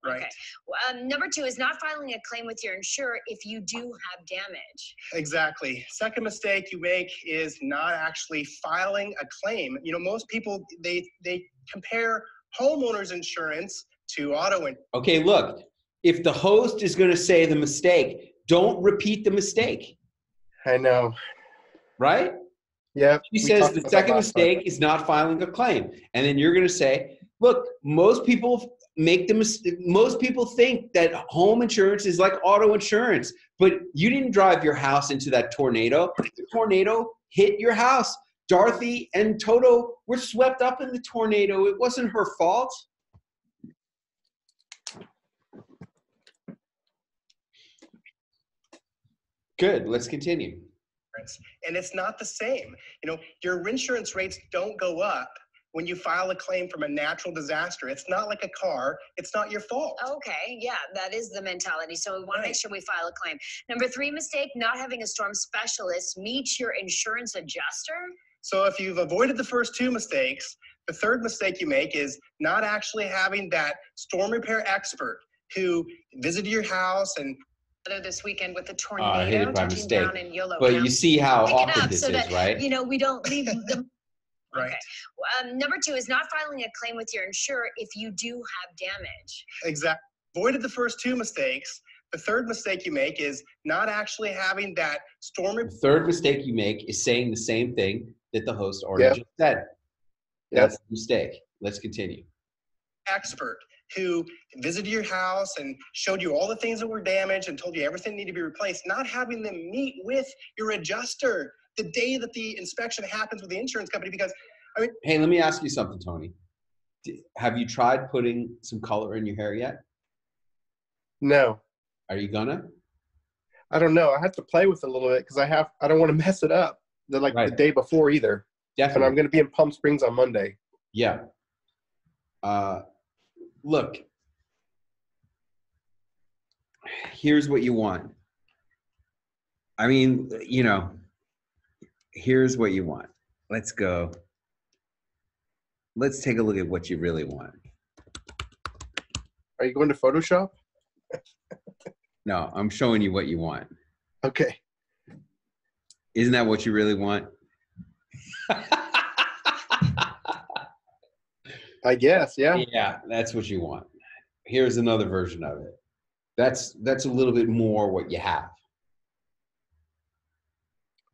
Right. Okay. Number 2 is not filing a claim with your insurer if you do have damage. Exactly. Second mistake you make is not actually filing a claim. Most people, they compare homeowners insurance to auto insurance. Okay, look, if the host is going to say the mistake, don't repeat the mistake. I know. Right? Yeah. She says the second mistake is not filing a claim. And then you're going to say, look, most people make the mistake. Most people think that home insurance is like auto insurance, but you didn't drive your house into that tornado. The tornado hit your house. Dorothy and Toto were swept up in the tornado. It wasn't her fault. Good. Let's continue. And it's not the same. You know, your insurance rates don't go up when you file a claim from a natural disaster. It's not like a car. It's not your fault. Okay, yeah, that is the mentality. So we want to make sure we file a claim. Number 3 mistake, not having a storm specialist meet your insurance adjuster. So if you've avoided the first 2 mistakes, the third mistake you make is not actually having that storm repair expert who visited your house and this weekend with the I tornado hit it by touching mistake. down in Yolo But County. you see how Pick it awkward up this so is, that, right? you know, we don't leave them. Right. Okay. Number 2 is not filing a claim with your insurer if you do have damage. Exactly. Avoided the first 2 mistakes. The third mistake you make is not actually having that storm The third mistake you make is saying the same thing that the host already just said. That's the mistake. Let's continue. expert who visited your house and showed you all the things that were damaged and told you everything needed to be replaced, not having them meet with your adjuster the day that the inspection happens with the insurance company. Because, I mean, Hey, let me ask you something, Tony. Have you tried putting some color in your hair yet? No. Are you gonna? I don't know. I have to play with it a little bit because I don't want to mess it up the day before either. Definitely. And I'm going to be in Palm Springs on Monday. Yeah. Look, here's what you want. I mean, you know, here's what you want. Let's go. Let's take a look at what you really want. Are you going to Photoshop? No, I'm showing you what you want. Okay. Isn't that what you really want? I guess, yeah. Yeah, that's what you want. Here's another version of it. That's a little bit more what you have.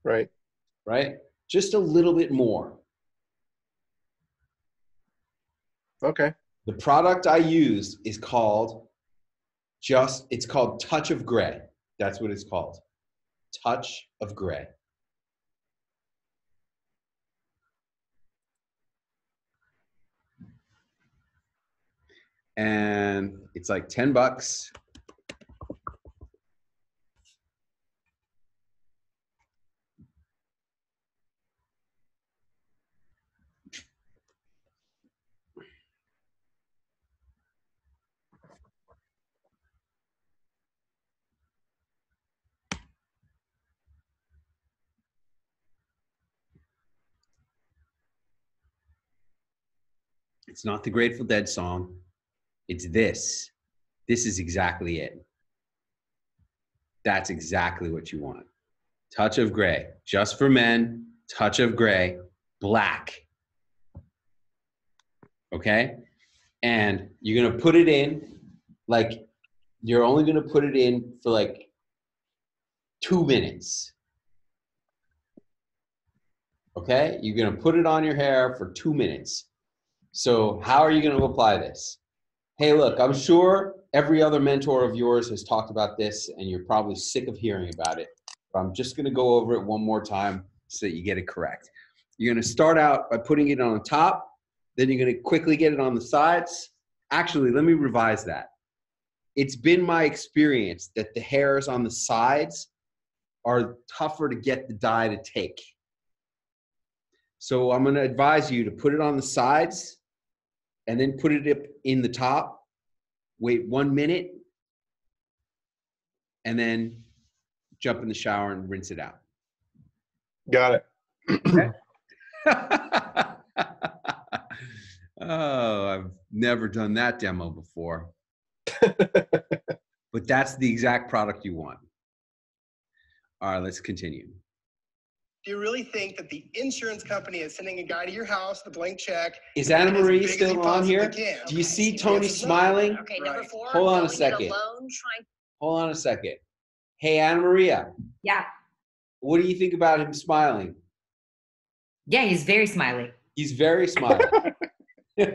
Right. Right? Just a little bit more. Okay. The product I use is called it's called Touch of Gray. That's what it's called. Touch of Gray. And it's like $10. It's not the Grateful Dead song. It's this. This is exactly it. That's exactly what you want. Touch of Gray. Just for men. Touch of Gray. Black. Okay? And you're going to put it in, like, you're only going to put it in for like 2 minutes. Okay? You're going to put it on your hair for 2 minutes. So how are you going to apply this? Hey, look, I'm sure every other mentor of yours has talked about this and you're probably sick of hearing about it. But I'm just going to go over it one more time so that you get it correct. You're going to start out by putting it on the top. Then you're going to quickly get it on the sides. Actually, let me revise that. It's been my experience that the hairs on the sides are tougher to get the dye to take. So I'm going to advise you to put it on the sides and then put it up in the top. Wait 1 minute and then jump in the shower and rinse it out. Got it. Okay. Oh, I've never done that demo before. But that's the exact product you want. All right, let's continue. Do you really think that the insurance company is sending a guy to your house with a blank check? Is Anna Marie as big as he still on possibly here? can? Do you see The Tony answer's no. smiling? Okay, number Right. 4. Hold on a going it second. alone, trying. Hold on a second. Hey, Anna Maria, Yeah. what do you think about him smiling? Yeah, he's very smiley. He's very smiling. He is.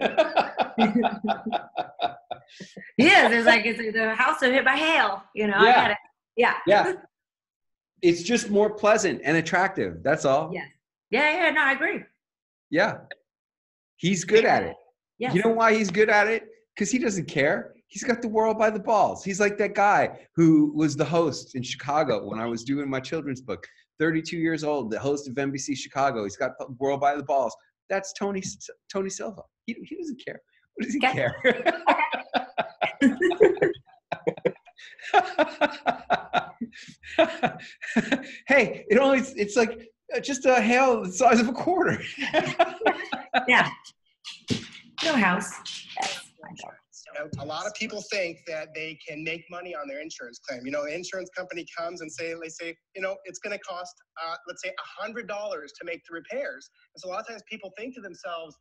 It's like it's the house was hit by hail. You know, I Yeah. got it. Yeah. Yeah. It's just more pleasant and attractive. That's all. Yes. Yeah. No, I agree. Yeah. He's good at it. Yes. You know why he's good at it? Because he doesn't care. He's got the world by the balls. He's like that guy who was the host in Chicago when I was doing my children's book. 32 years old, the host of NBC Chicago. He's got the world by the balls. That's Tony Silva. He doesn't care. What does he care? Hey, it's like just a hail the size of a quarter. Yeah. No house. A lot of people think that they can make money on their insurance claim. You know, the insurance company comes and they say, you know, it's going to cost, let's say $100 to make the repairs. And so a lot of times people think to themselves,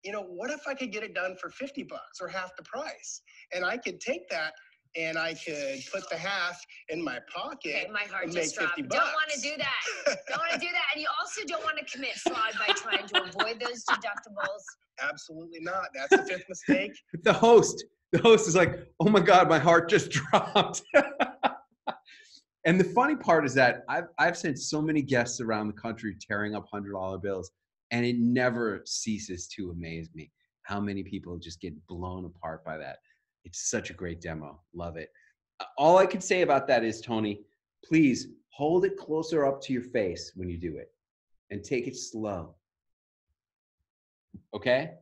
you know, what if I could get it done for $50 or half the price? And I could take that and I could put the half in my pocket. Okay, my heart and just make dropped. $50. Don't want to do that. Don't want to do that. And you also don't want to commit fraud by trying to avoid those deductibles. Absolutely not. That's the 5th mistake. The host is like, oh my God, my heart just dropped. And the funny part is that I've sent so many guests around the country tearing up $100 bills, and it never ceases to amaze me how many people just get blown apart by that. It's such a great demo. Love it. All I can say about that is, Tony, please hold it closer up to your face when you do it and take it slow. Okay?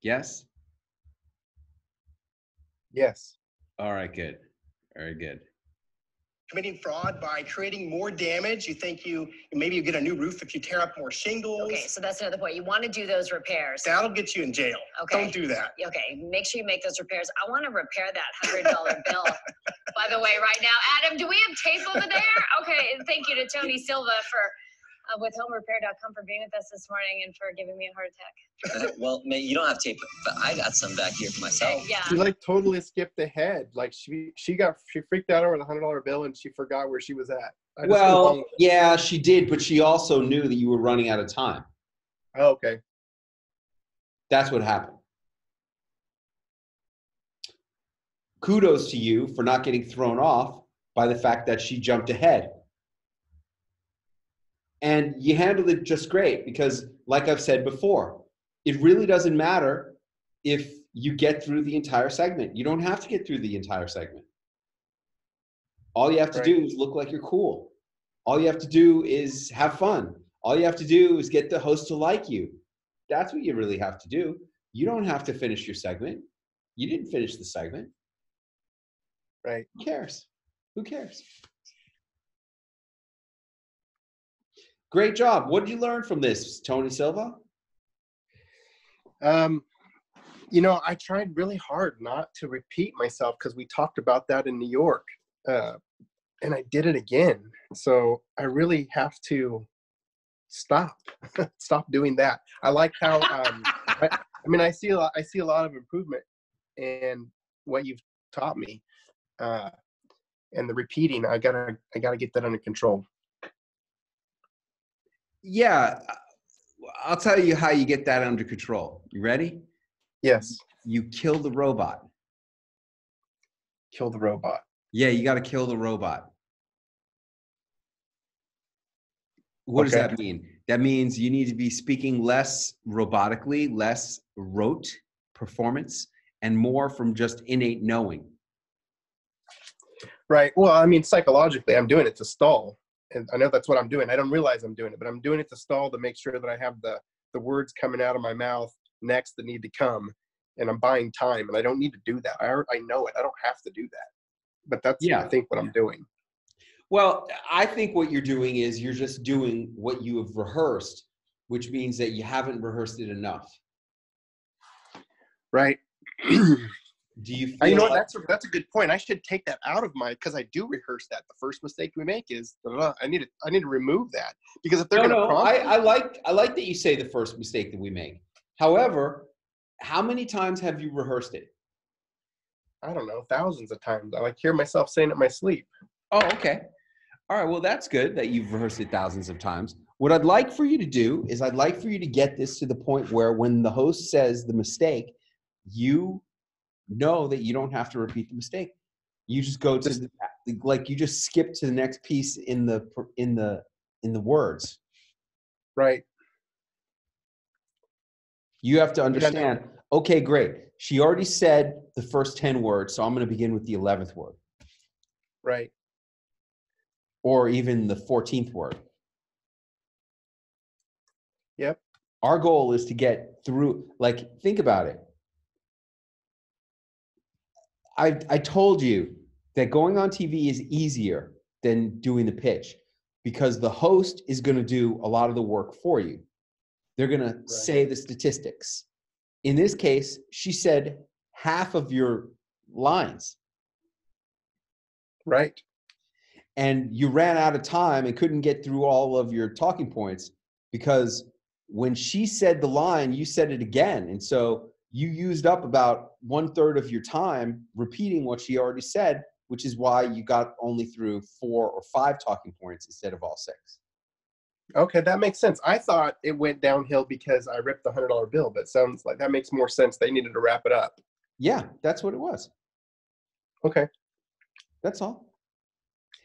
Yes? Yes. All right, good. Very good. Committing fraud by creating more damage. You think maybe you get a new roof if you tear up more shingles. Okay, so that's another point. You want to do those repairs. That'll get you in jail. Okay. Don't do that. Okay, make sure you make those repairs. I want to repair that $100 bill. By the way, right now, Adam, do we have tape over there? Okay, and thank you to Tony Silva for with homerepair.com for being with us this morning and for giving me a heart attack. Well, May, you don't have tape, but I got some back here for myself. Yeah. She like totally skipped ahead. Like she freaked out over the $100 bill and she forgot where she was at. Well, yeah, she did, but she also knew that you were running out of time. Oh, okay. That's what happened. Kudos to you for not getting thrown off by the fact that she jumped ahead. And you handled it just great because, like I've said before, it really doesn't matter if you get through the entire segment. You don't have to get through the entire segment. All you have to do is look like you're cool. All you have to do is have fun. All you have to do is get the host to like you. That's what you really have to do. You don't have to finish your segment. You didn't finish the segment. Right. Who cares? Who cares? Great job. What did you learn from this, Tony Silva? You know, I tried really hard not to repeat myself because we talked about that in New York. And I did it again. So I really have to stop doing that. I like how, I see a lot of improvement in what you've taught me. And the repeating, I gotta get that under control. Yeah, I'll tell you how you get that under control. You ready? Yes. You kill the robot. Kill the robot. Yeah, you got to kill the robot. What does that mean? That means you need to be speaking less robotically, less rote performance, and more from just innate knowing. Right. Well, I mean, psychologically, I'm doing it to stall. And I know that's what I'm doing. I don't realize I'm doing it, but I'm doing it to stall to make sure that I have the words coming out of my mouth next that need to come. And I'm buying time, and I don't need to do that. I know it. I don't have to do that. But that's, I think, what I'm doing. Well, I think what you're doing is you're just doing what you have rehearsed, which means that you haven't rehearsed it enough. Right. Do you feel you know like, what? That's a good point. I should take that out of my, because I do rehearse that. The first mistake we make is I need to remove that, because if they're going to prompt, I like that you say the first mistake that we make. However, how many times have you rehearsed it? I don't know, thousands of times. I hear myself saying it in my sleep. Oh, okay. All right. Well, that's good that you've rehearsed it thousands of times. What I'd like for you to do is I'd like for you to get this to the point where when the host says the mistake, you know that you don't have to repeat the mistake. You just go to you just skip to the next piece in the words. Right. You have to understand, okay, great. She already said the first 10 words, so I'm going to begin with the 11th word. Right. Or even the 14th word. Yep. Our goal is to get through, think about it. I told you that going on TV is easier than doing the pitch because the host is going to do a lot of the work for you. They're going to say the statistics. In this case, she said half of your lines. Right. And you ran out of time and couldn't get through all of your talking points because when she said the line, you said it again. And so you used up about 1/3 of your time repeating what she already said, which is why you got only through 4 or 5 talking points instead of all 6. Okay, that makes sense. I thought it went downhill because I ripped the $100 bill, but it sounds like that makes more sense. They needed to wrap it up. Yeah, that's what it was. Okay. That's all.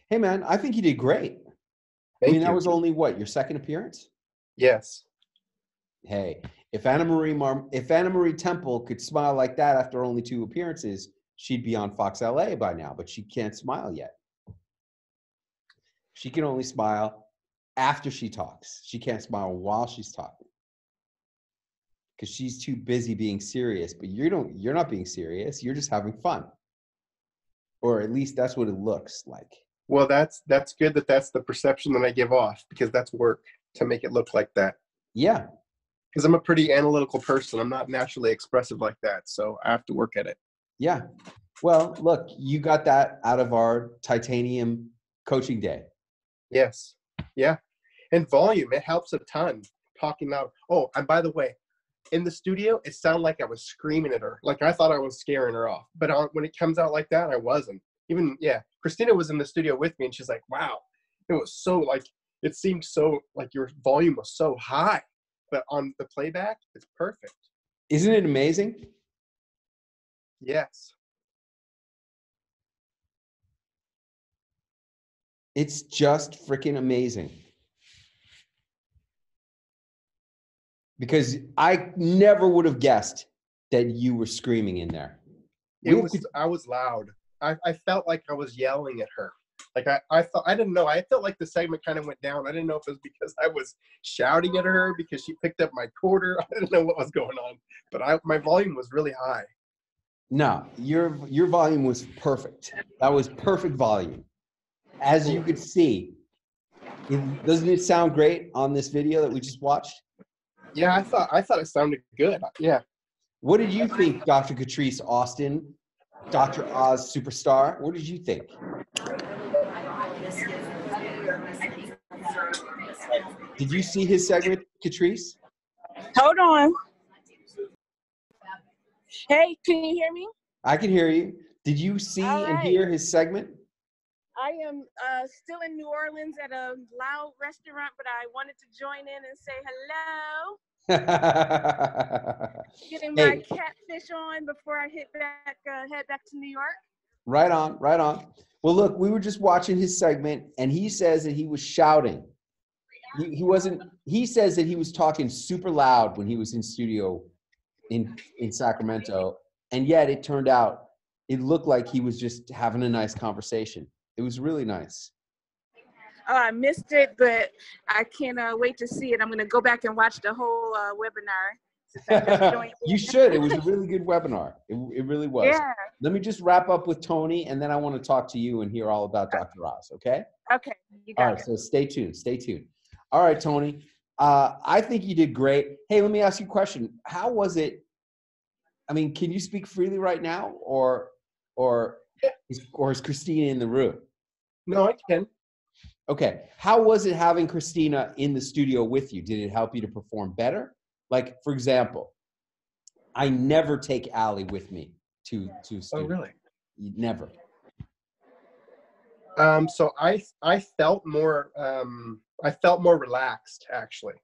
Hey, man, I think you did great. Thank you. That was only what, your second appearance? Yes. Hey, if Anna Marie Temple could smile like that after only 2 appearances, she'd be on Fox LA by now, but she can't smile yet. She can only smile after she talks. She can't smile while she's talking. Because she's too busy being serious, but you're not being serious, you're just having fun. Or at least that's what it looks like. Well, that's good that that's the perception that I give off, because that's work to make it look like that. Yeah. Because I'm a pretty analytical person. I'm not naturally expressive like that, so I have to work at it. Yeah. Well, look, you got that out of our titanium coaching day. Yes. Yeah. And volume, it helps a ton. Talking loud. Oh, and by the way, in the studio, it sounded like I was screaming at her. Like I thought I was scaring her off. But when it comes out like that, I wasn't. Even, Christina was in the studio with me, and she's like, wow. It was so, it seemed so, your volume was so high. But on the playback, it's perfect. Isn't it amazing? Yes. It's just freaking amazing. Because I never would have guessed that you were screaming in there. I was loud. I felt like I was yelling at her. I didn't know. I felt like the segment kind of went down. I didn't know if it was because I was shouting at her because she picked up my quarter. I didn't know what was going on, but my volume was really high. No, your volume was perfect. That was perfect volume. As you could see, doesn't it sound great on this video that we just watched? Yeah, I thought it sounded good. Yeah. What did you think, Dr. Catrice Austin, Dr. Oz superstar? What did you think? Did you see his segment, Catrice? Hold on. Hey, can you hear me? I can hear you. Did you see and hear his segment? I am still in New Orleans at a loud restaurant, but I wanted to join in and say hello. Getting my catfish on before I head back to New York. Right on, right on. Well, look, we were just watching his segment, and he says that he was shouting. He wasn't. He says that he was talking super loud when he was in studio in Sacramento, and yet it turned out it looked like he was just having a nice conversation. It was really nice. Oh, I missed it, but I can't wait to see it. I'm going to go back and watch the whole webinar. You should. It was a really good webinar. It really was. Yeah. Let me just wrap up with Tony, and then I want to talk to you and hear all about Dr. Oz, okay? Okay. You got all right, so stay tuned. Stay tuned. All right, Tony. I think you did great. Hey, let me ask you a question. How was it I mean, can you speak freely right now, or is Christina in the room? No, I can. Okay. How was it having Christina in the studio with you? Did it help you to perform better? Like, for example, I never take Allie with me to studio. Oh, really? Never. So I felt more relaxed, actually.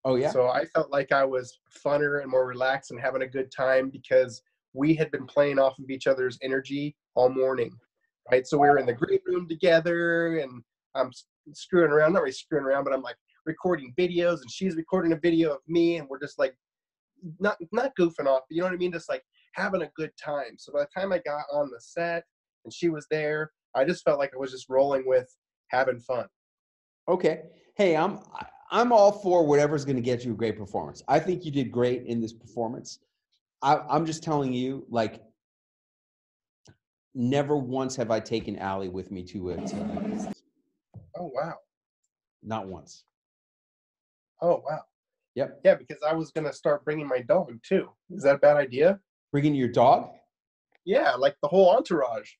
Oh, yeah? So I felt like I was funner and more relaxed and having a good time because we had been playing off of each other's energy all morning, right? So we were in the green room together, and I'm screwing around, not really screwing around, but I'm like recording videos, and she's recording a video of me, and we're just like not goofing off, but you know what I mean? Just like having a good time. So by the time I got on the set and she was there, I just felt like I was just rolling with having fun. Okay. Hey, I'm all for whatever's going to get you a great performance. I think you did great in this performance. I'm just telling you, like, never once have I taken Allie with me to a TV. Oh, wow. Not once. Oh, wow. Yep. Yeah, because I was going to start bringing my dog too. Is that a bad idea? Bringing your dog? Yeah, like the whole entourage.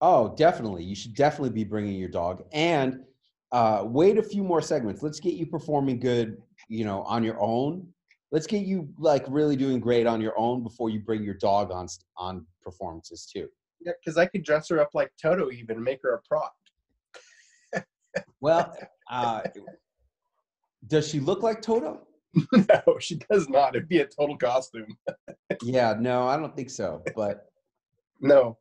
Oh, definitely. You should definitely be bringing your dog. And wait a few more segments. Let's get you performing good, on your own. Let's get you like really doing great on your own before you bring your dog on performances too. Yeah, because I could dress her up like Toto even and make her a prop. Well, does she look like Toto? No, she does not. It'd be a total costume. Yeah, no, I don't think so. But no,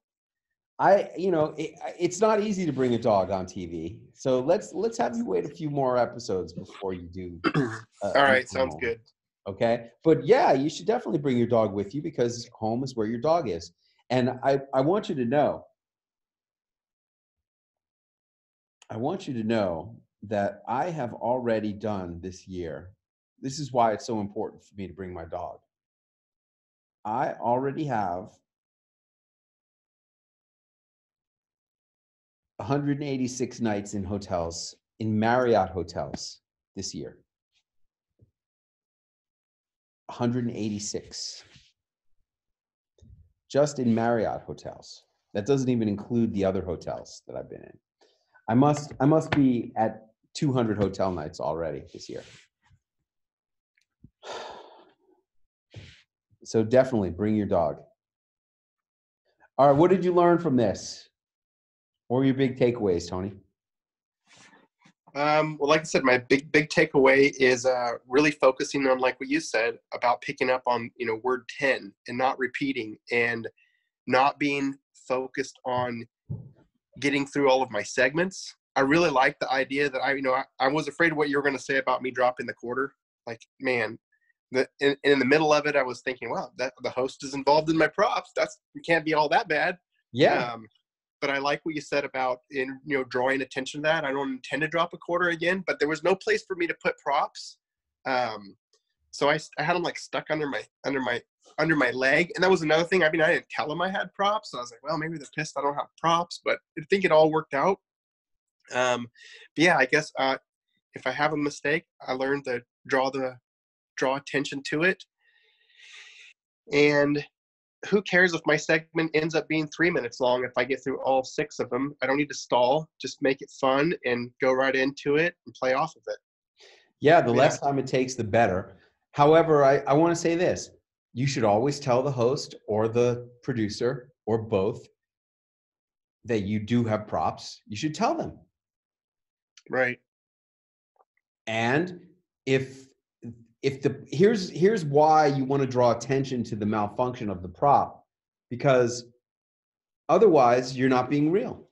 it's not easy to bring a dog on TV. So let's have you wait a few more episodes before you do. All right, sounds good. Okay, but yeah, you should definitely bring your dog with you because home is where your dog is. And I want you to know. I want you to know that I have already done this year. This is why it's so important for me to bring my dog. I already have 186 nights in hotels, in Marriott hotels this year. 186. Just in Marriott hotels. That doesn't even include the other hotels that I've been in. I must be at 200 hotel nights already this year. So definitely bring your dog. All right, what did you learn from this? What were your big takeaways, Tony? Well, like I said, my big takeaway is really focusing on, like what you said, about picking up on, word 10 and not repeating and not being focused on getting through all of my segments. I really like the idea that I was afraid of what you were going to say about me dropping the quarter. Like, man, in the middle of it, I was thinking, wow, that the host is involved in my props. It can't be all that bad. Yeah. But I like what you said about drawing attention to that. I don't intend to drop a quarter again, but there was no place for me to put props. So I had them like stuck under my leg. And that was another thing. I mean, I didn't tell them I had props. So I was like, well, maybe they're pissed I don't have props, but I think it all worked out. But yeah, I guess if I have a mistake, I learned to draw attention to it. And who cares if my segment ends up being 3 minutes long if I get through all 6 of them? I don't need to stall. Just make it fun and go right into it and play off of it. Yeah, the less time it takes, the better. However, I want to say this. You should always tell the host or the producer or both that you do have props. You should tell them. Right. And here's why you want to draw attention to the malfunction of the prop, because otherwise you're not being real.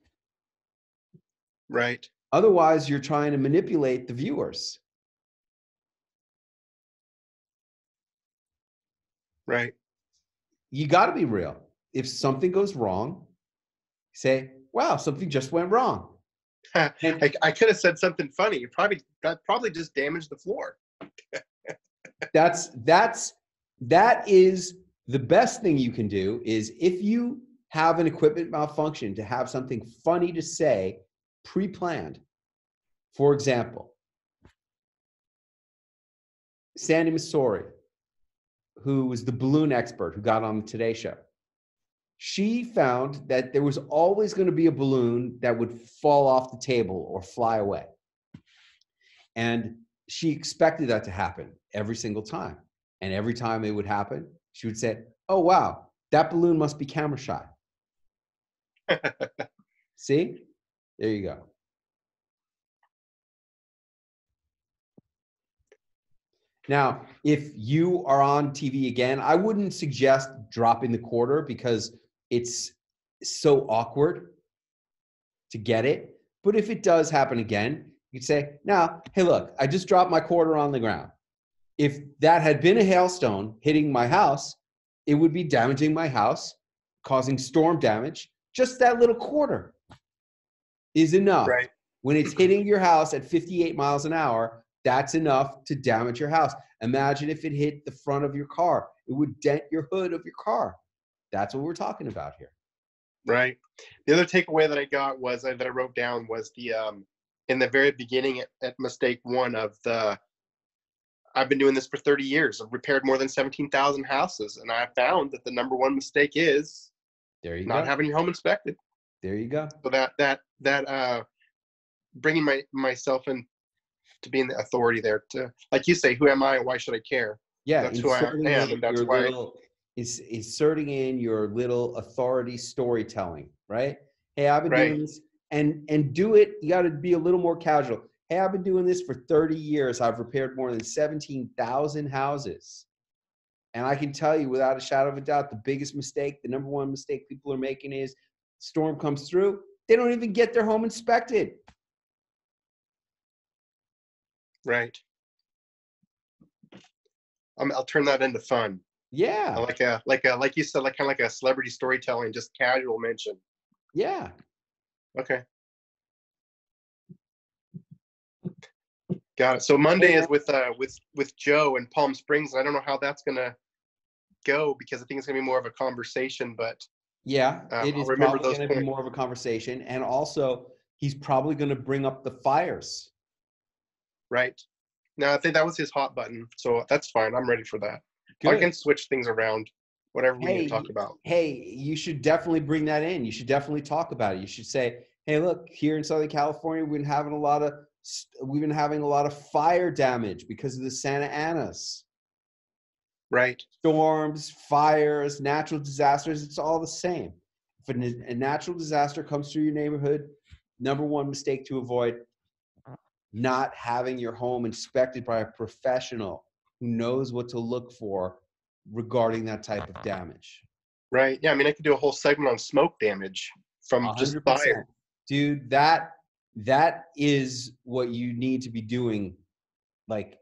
Right. Otherwise you're trying to manipulate the viewers. Right. You got to be real. If something goes wrong, say, wow, something just went wrong. I could have said something funny. That probably just damaged the floor. That is the best thing you can do, is if you have an equipment malfunction, to have something funny to say pre-planned. For example, Sandy Missouri, who was the balloon expert who got on the Today Show. She found that there was always going to be a balloon that would fall off the table or fly away. And she expected that to happen every single time. And every time it would happen, she would say, oh, wow, that balloon must be camera shy. See? There you go. Now, if you are on TV again, I wouldn't suggest dropping the quarter because it's so awkward to get it. But if it does happen again, you could say, now, hey, look, I just dropped my quarter on the ground. If that had been a hailstone hitting my house, it would be damaging my house, causing storm damage. Just that little quarter is enough. Right. When it's hitting your house at 58 miles an hour, that's enough to damage your house. Imagine if it hit the front of your car. It would dent your hood of your car. That's what we're talking about here. Right. The other takeaway that I got was that I wrote down was the in the very beginning at mistake 1 of the I've been doing this for 30 years. I've repaired more than 17,000 houses, and I found that the number 1 mistake is not having your home inspected. There you go. So that bringing myself in to being the authority there, to, like you say, who am I and why should I care? Yeah, that's who I am, and that's why. Is inserting in your little authority storytelling, right? Hey, I've been doing this, and do it. You got to be a little more casual. Hey, I've been doing this for 30 years. I've repaired more than 17,000 houses. And I can tell you without a shadow of a doubt, the biggest mistake, the number 1 mistake people are making is storm comes through. They don't even get their home inspected. Right. I'll turn that into fun. Yeah. Like you said, kind of like a celebrity storytelling, just casual mention. Yeah. Okay. Got it. So Monday is with Joe in Palm Springs. I don't know how that's gonna go because I think it's gonna be more of a conversation. But yeah, it is remember probably those going to be more of a conversation, and also he's probably going to bring up the fires. Right. No, I think that was his hot button, so that's fine. I'm ready for that. Good. I can switch things around, whatever we need to talk about. Hey, you should definitely bring that in. You should definitely talk about it. You should say, hey, look, here in Southern California, we've been having a lot of fire damage because of the Santa Anas. Right. Storms, fires, natural disasters, it's all the same. If a natural disaster comes through your neighborhood, number 1 mistake to avoid, not having your home inspected by a professional who knows what to look for regarding that type of damage. Right. Yeah. I mean, I could do a whole segment on smoke damage from 100%. Just fire. Dude, that is what you need to be doing. Like,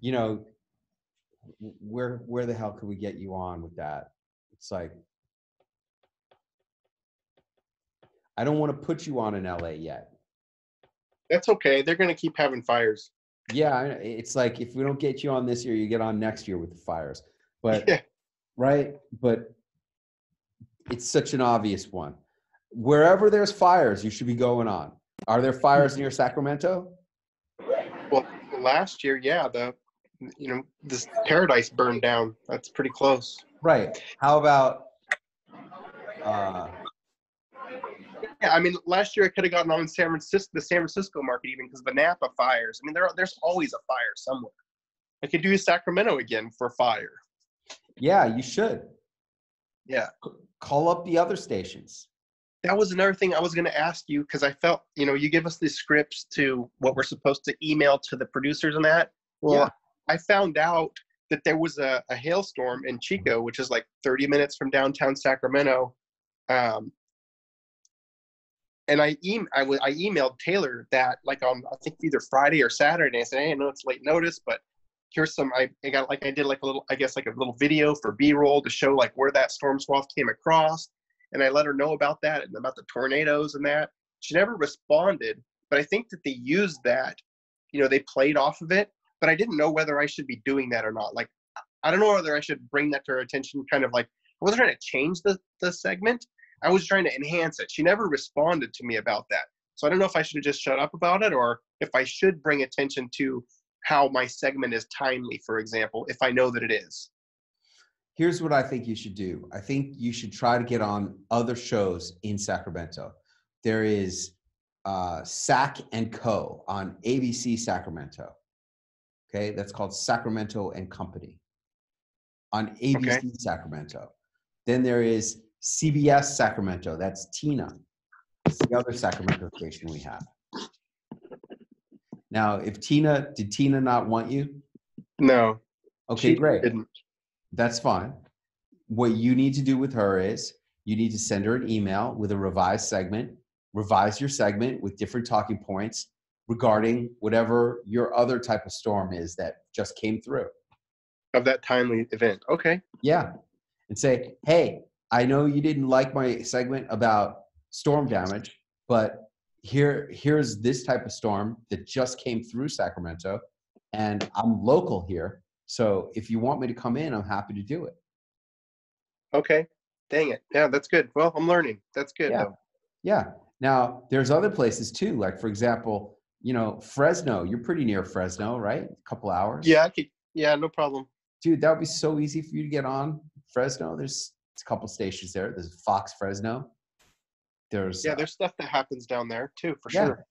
you know, where the hell can we get you on with that? It's like, I don't want to put you on in LA yet. That's okay. They're going to keep having fires. Yeah, it's like if we don't get you on this year, you get on next year with the fires. But yeah. Right? But it's such an obvious one. Wherever there's fires, you should be going on. Are there fires near Sacramento? Well, last year, yeah, this Paradise burned down. That's pretty close. Right. How about yeah, I mean, last year I could have gotten on the San Francisco market even because of the Napa fires. I mean, there's always a fire somewhere. I could do Sacramento again for fire. Yeah, you should. Yeah. Call up the other stations. That was another thing I was going to ask you because I felt, you give us these scripts to what we're supposed to email to the producers and that. Well, yeah. I found out that there was a hailstorm in Chico, which is like 30 minutes from downtown Sacramento. And I emailed Taylor that like on, I think either Friday or Saturday. And I said, hey, I know it's late notice, but here's some, I did like a little video for B-roll to show like where that storm swath came across. And I let her know about that and about the tornadoes and that. She never responded, but I think that they used that, they played off of it, but I didn't know whether I should be doing that or not. Like, I don't know whether I should bring that to her attention, kind of like, I wasn't trying to change the segment. I was trying to enhance it. She never responded to me about that. So I don't know if I should have just shut up about it or if I should bring attention to how my segment is timely, for example, if I know that it is? Here's what I think you should do. I think you should try to get on other shows in Sacramento. There is Sac and Co. on ABC Sacramento. Okay, that's called Sacramento and Company on ABC Sacramento. Then there is CBS Sacramento. That's Tina. It's the other Sacramento station we have. Now, did Tina not want you? No. Okay, great. That's fine. What you need to do with her is you need to send her an email with a revised segment, revise your segment with different talking points regarding whatever your other type of storm is that just came through. Of that timely event. Okay. Yeah. And say, hey, I know you didn't like my segment about storm damage, but here's this type of storm that just came through Sacramento, and I'm local here. So if you want me to come in, I'm happy to do it. Okay. Dang it. Yeah, that's good. Well, I'm learning. That's good. Yeah. Though. Yeah. Now, there's other places too. Like, for example, Fresno. You're pretty near Fresno, right? A couple hours. Yeah, no problem. Dude, that would be so easy for you to get on Fresno. There's a couple stations there. There's Fox Fresno. There's stuff that happens down there too, for sure.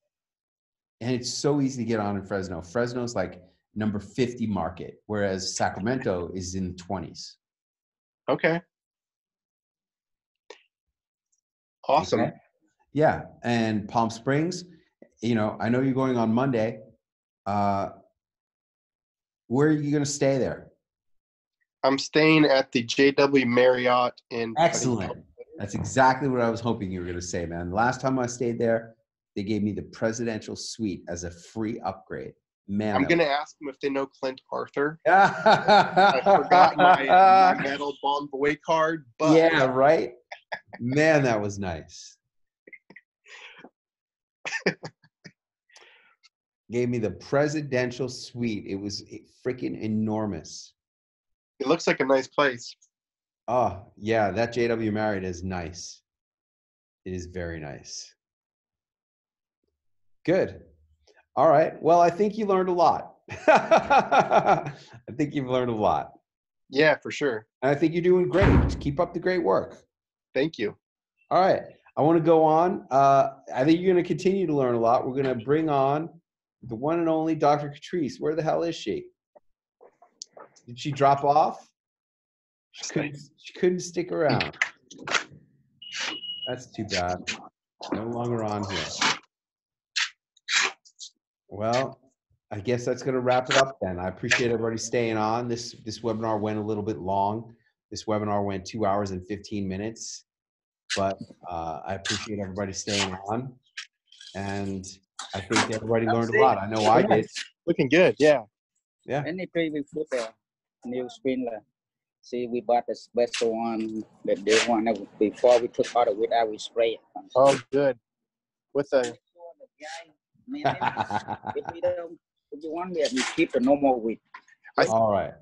And it's so easy to get on in Fresno. Fresno's like number 50 market, whereas Sacramento is in the 20s. Okay. Awesome. Okay? Yeah. And Palm Springs, I know you're going on Monday. Where are you going to stay there? I'm staying at the JW Marriott in. Excellent. That's exactly what I was hoping you were going to say, man. Last time I stayed there, they gave me the presidential suite as a free upgrade. Man, I'm going to ask them if they know Clint Arthur. I forgot my metal Bon Voy card. But yeah, right? Man, that was nice. Gave me the presidential suite. It was freaking enormous. It looks like a nice place. Oh, yeah, that JW Marriott is nice. It is very nice. Good. All right. Well, I think you learned a lot. I think you've learned a lot. Yeah, for sure. And I think you're doing great. Just keep up the great work. Thank you. All right. I want to go on. I think you're going to continue to learn a lot. We're going to bring on the one and only Dr. Catrice. Where the hell is she? Did she drop off? She couldn't stick around. That's too bad. No longer on here. Well, I guess that's going to wrap it up then. I appreciate everybody staying on. This webinar went a little bit long. This webinar went 2 hours and 15 minutes. But I appreciate everybody staying on. And I think everybody learned a lot. I know I did. Looking good, yeah. Yeah. Any we put the new spindler. See, we bought the special one that they want. Before we took out the wood out, we spray it. Oh, good. With the. If you want me, we keep the normal wood. All right.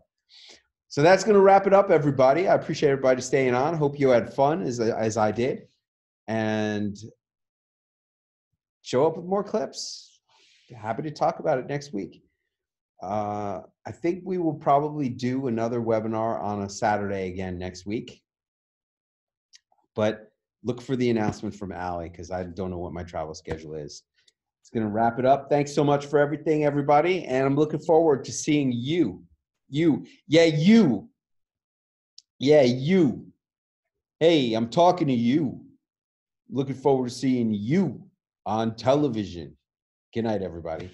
So that's going to wrap it up, everybody. I appreciate everybody staying on. Hope you had fun as I did. And show up with more clips. Happy to talk about it next week. I think we will probably do another webinar on a Saturday again next week. But look for the announcement from Allie because I don't know what my travel schedule is. It's going to wrap it up. Thanks so much for everything, everybody. And I'm looking forward to seeing you. You. Hey, I'm talking to you. Looking forward to seeing you on television. Good night, everybody.